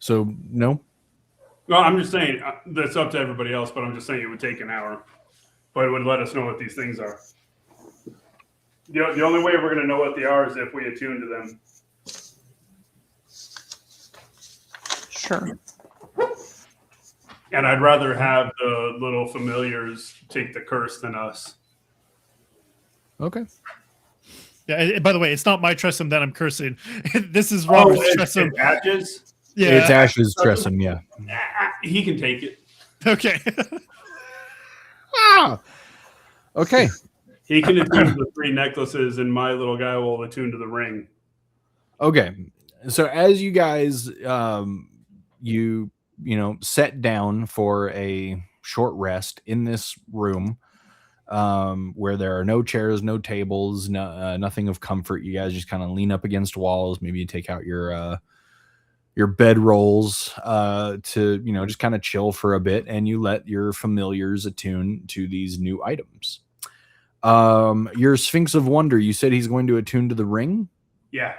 So no. No, I'm just saying that's up to everybody else, but I'm just saying it would take an hour. But it would let us know what these things are. The only way we're going to know what they are is if we attune to them. Sure. And I'd rather have the little familiars take the curse than us. Okay. Yeah. By the way, it's not my Tressum that I'm cursing. This is Robert's Tressum. It's Ashes? Yeah. It's Ash's Tressum, yeah. He can take it. Okay. Okay. He can attune to the 3 necklaces, and my little guy will attune to the ring. Okay. So as you guys you set down for a short rest in this room, where there are no chairs, no tables, nothing of comfort. You guys just kind of lean up against walls. Maybe you take out your bed rolls to just kind of chill for a bit, and you let your familiars attune to these new items. Your Sphinx of Wonder, you said he's going to attune to the ring. Yeah.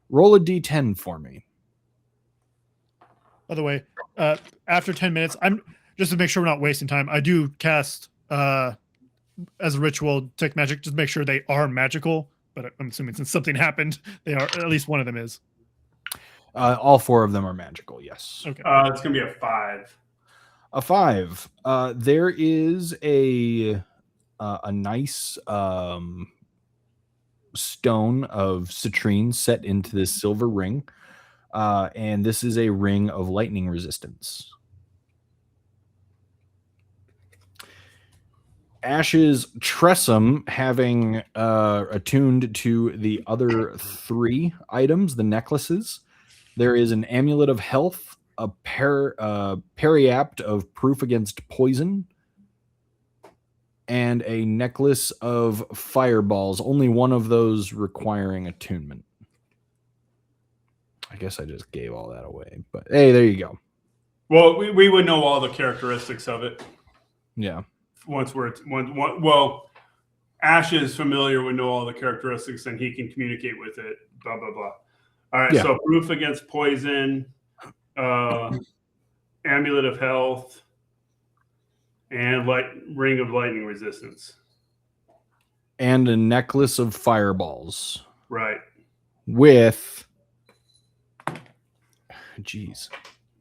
Roll a d10 for me. By the way, after 10 minutes, I'm just to make sure we're not wasting time. I do cast as a ritual detect magic. Just make sure they are magical. But I'm assuming since something happened, they are. At least one of them is. All 4 of them are magical. Yes. Okay. It's gonna be a 5. A 5. There is a nice stone of citrine set into this silver ring, and this is a ring of lightning resistance. Ash's Tressum, having attuned to the other 3 items, the necklaces, there is an amulet of health, a periapt of proof against poison, and a necklace of fireballs, only one of those requiring attunement. I guess I just gave all that away, but hey, there you go. Well, we would know all the characteristics of it. Yeah. Well, Ash's familiar would know all the characteristics, and he can communicate with it. Blah blah blah. All right. Yeah. So proof against poison, amulet of health, and ring of lightning resistance. And a necklace of fireballs. Right. With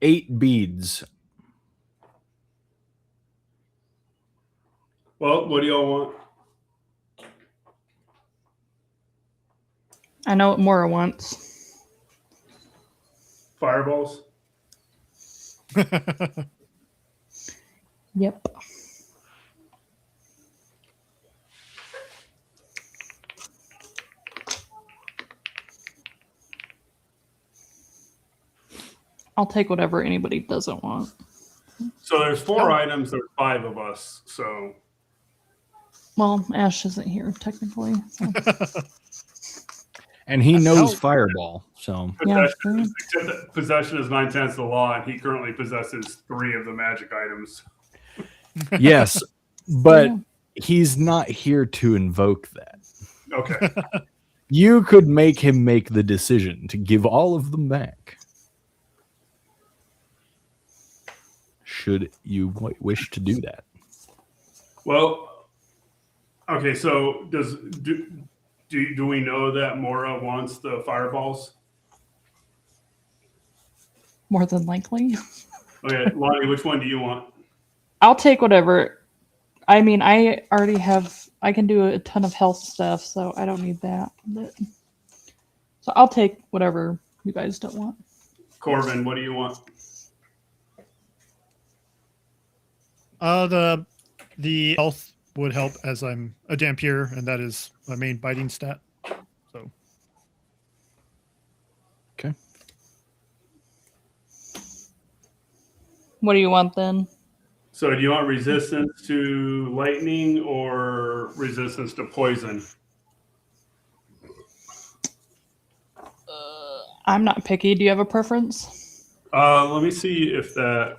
8 beads. Well, what do y'all want? I know what Mora wants. Fireballs. Yep. I'll take whatever anybody doesn't want. So there's 4 items. There's 5 of us. So. Well, Ash isn't here technically. So. And he knows fireball, so Possession is 9/10 of the law, and he currently possesses 3 of the magic items. Yes, but he's not here to invoke that. Okay. You could make him make the decision to give all of them back. Should you wish to do that? Well, okay, so do we know that Mora wants the fireballs? More than likely. Okay, Lonnie, which one do you want? I'll take whatever. I mean, I already have. I can do a ton of health stuff, so I don't need that. So I'll take whatever you guys don't want. Corbin, what do you want? The health would help as I'm a Dampier, and that is my main biting stat. So Okay. What do you want then? So do you want resistance to lightning or resistance to poison? I'm not picky. Do you have a preference? Let me see if that.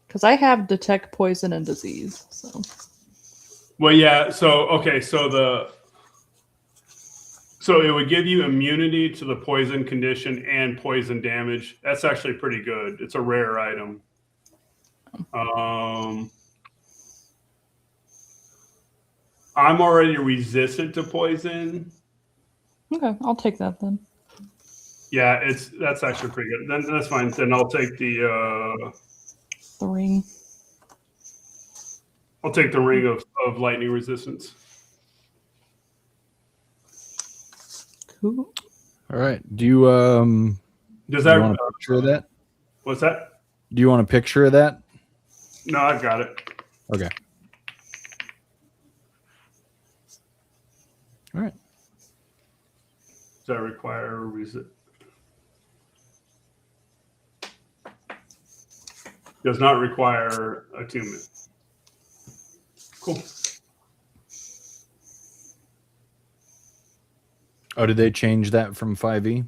Because I have detect poison and disease. So. Well, yeah. So okay. So it would give you immunity to the poison condition and poison damage. That's actually pretty good. It's a rare item. I'm already resistant to poison. Okay, I'll take that then. Yeah, that's actually pretty good. Then that's fine. Then I'll take the ring. I'll take the ring of lightning resistance. Cool. All right. Do you Does that want a picture of that? What's that? Do you want a picture of that? No, I've got it. Okay. All right. Does that require does not require attunement. Cool. Oh, did they change that from 5e?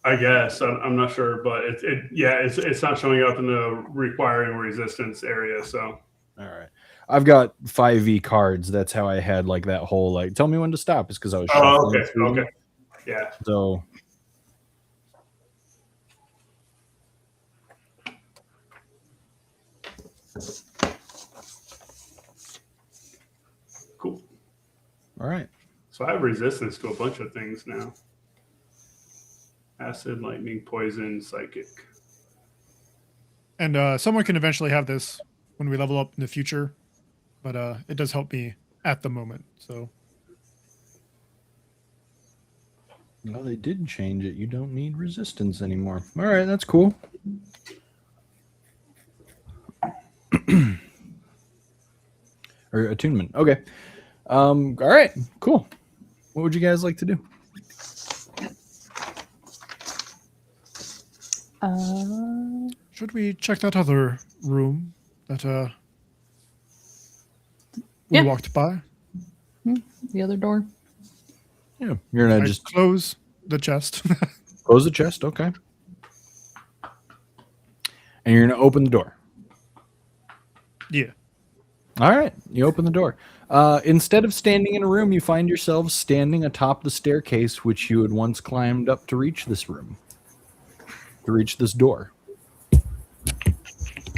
I guess I'm not sure, but it's not showing up in the requiring resistance area. So All right. I've got 5e cards. That's how I had like that whole like tell me when to stop is because I was shuffling through them. Yeah. So Cool. all right. So I have resistance to a bunch of things now. Acid, lightning, poison, psychic. And someone can eventually have this when we level up in the future, but it does help me at the moment. So Well, they did change it. You don't need resistance anymore. All right, that's cool. Or attunement. Okay. All right, cool. What would you guys like to do? should we check that other room that we Yeah. walked by? The other door. Yeah, you're gonna I just close the chest. close the chest. Okay. And you're gonna open the door. Yeah. All right, you open the door. Instead of standing in a room, you find yourselves standing atop the staircase, which you had once climbed up to reach this room, to reach this door.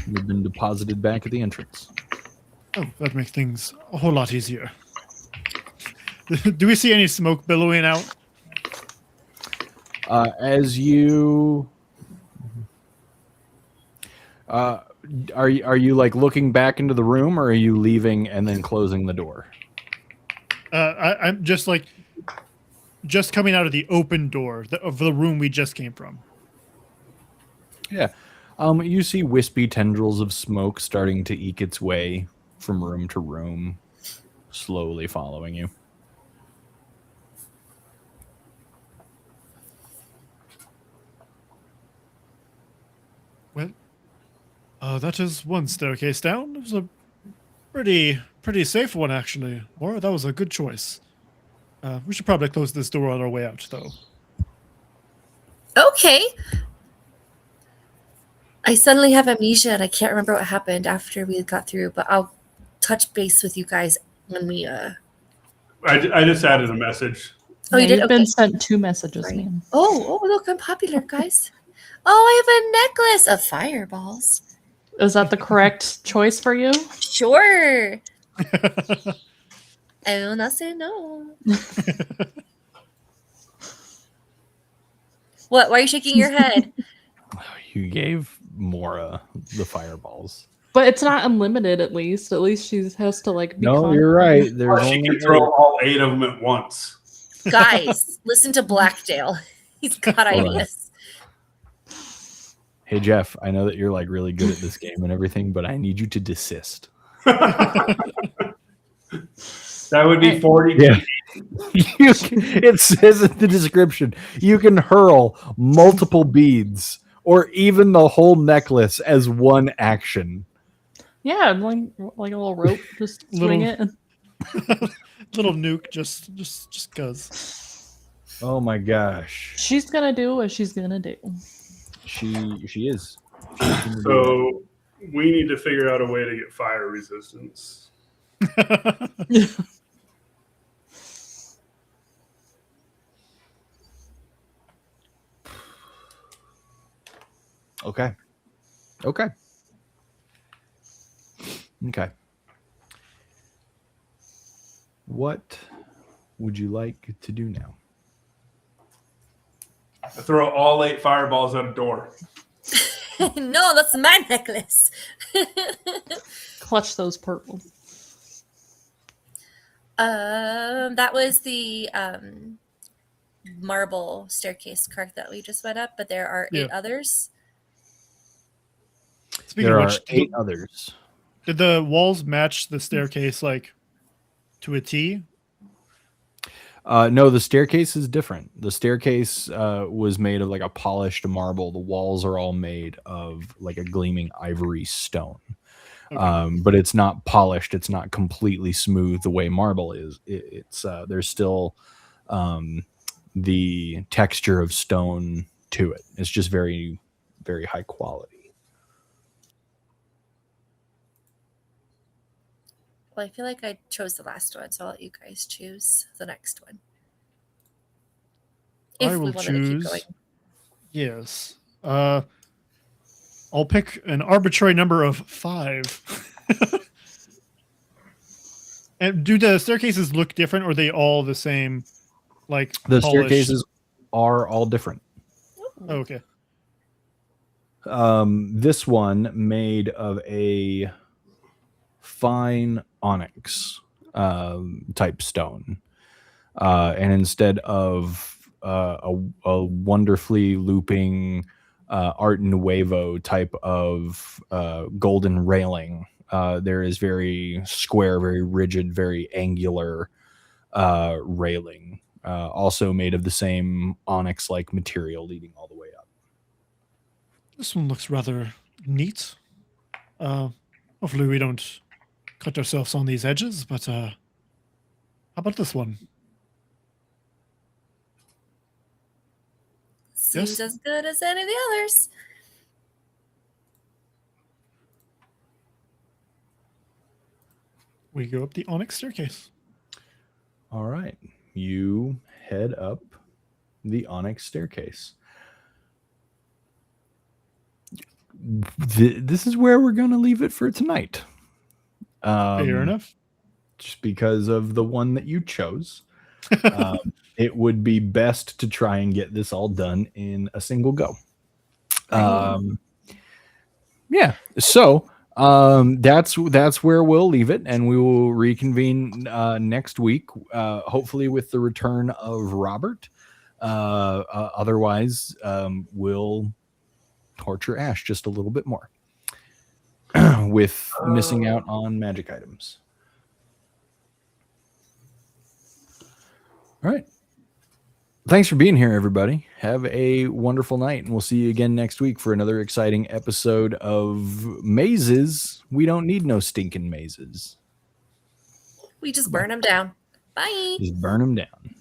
You've been deposited back at the entrance. Oh, that makes things a whole lot easier. Do we see any smoke billowing out? As you are you like looking back into the room, or are you leaving and then closing the door? I'm just coming out of the open door of the room we just came from. Yeah. You see wispy tendrils of smoke starting to eke its way from room to room, slowly following you. Well, that is one staircase down. It was a pretty safe one, actually. Or that was a good choice. We should probably close this door on our way out, though. Okay. I suddenly have amnesia and I can't remember what happened after we got through, but I'll touch base with you guys when we I just added a message. Oh, you did? You've Okay. been sent 2 messages, Sorry. man. Oh, look, I'm popular, guys. Oh, I have a necklace of fireballs. Is that the correct choice for you? Sure. I will not say no. What? Why are you shaking your head? You gave Mora the fireballs. But it's not unlimited. At least she has to like. Be No, you're right. Or There's she only can throw all 8 of them at once. Guys, listen to Blackdale. He's got ideas. Hey Jeff, I know that you're like really good at this game and everything, but I need you to desist. That would be 40. Yeah. It says in the description, you can hurl multiple beads or even the whole necklace as one action. Yeah, like a little rope, just swing it. Little nuke just goes. Oh my gosh. She's gonna do what she's gonna do. She is. So we need to figure out a way to get fire resistance. Okay. What would you like to do now? I throw all 8 fireballs at a door. No, that's my necklace. Clutch those purples. That was the marble staircase, correct, that we just went up, but there are 8 others. Speaking There of are which, 8 others. Did the walls match the staircase like to a T? No, the staircase is different. The staircase was made of like a polished marble. The walls are all made of like a gleaming ivory stone. Okay. But it's not polished. It's not completely smooth the way marble is. It's there's still the texture of stone to it. It's just very, very high quality. Well, I feel like I chose the last one, so I'll let you guys choose the next one. I will choose. Yes. I'll pick an arbitrary number of 5. And do the staircases look different, or are they all the same? Like the polished? Staircases are all different. Oh, okay. This one made of a fine onyx type stone, and instead of a wonderfully looping Art Nouveau type of golden railing, there is very square, very rigid, very angular railing, also made of the same onyx-like material leading all the way up. This one looks rather neat. Hopefully we don't cut ourselves on these edges, but how about this one? Seems as good as any of the others. We go up the onyx staircase. All right. You head up the onyx staircase. This is where we're going to leave it for tonight. Fair enough. Just because of the one that you chose. It would be best to try and get this all done in a single go. Yeah. So that's where we'll leave it, and we will reconvene next week, hopefully with the return of Robert. Otherwise, we'll torture Ash just a little bit more with missing out on magic items. All right. Thanks for being here, everybody. Have a wonderful night, and we'll see you again next week for another exciting episode of Mazes. We don't need no stinking mazes. We just burn them down. Bye. Just burn them down.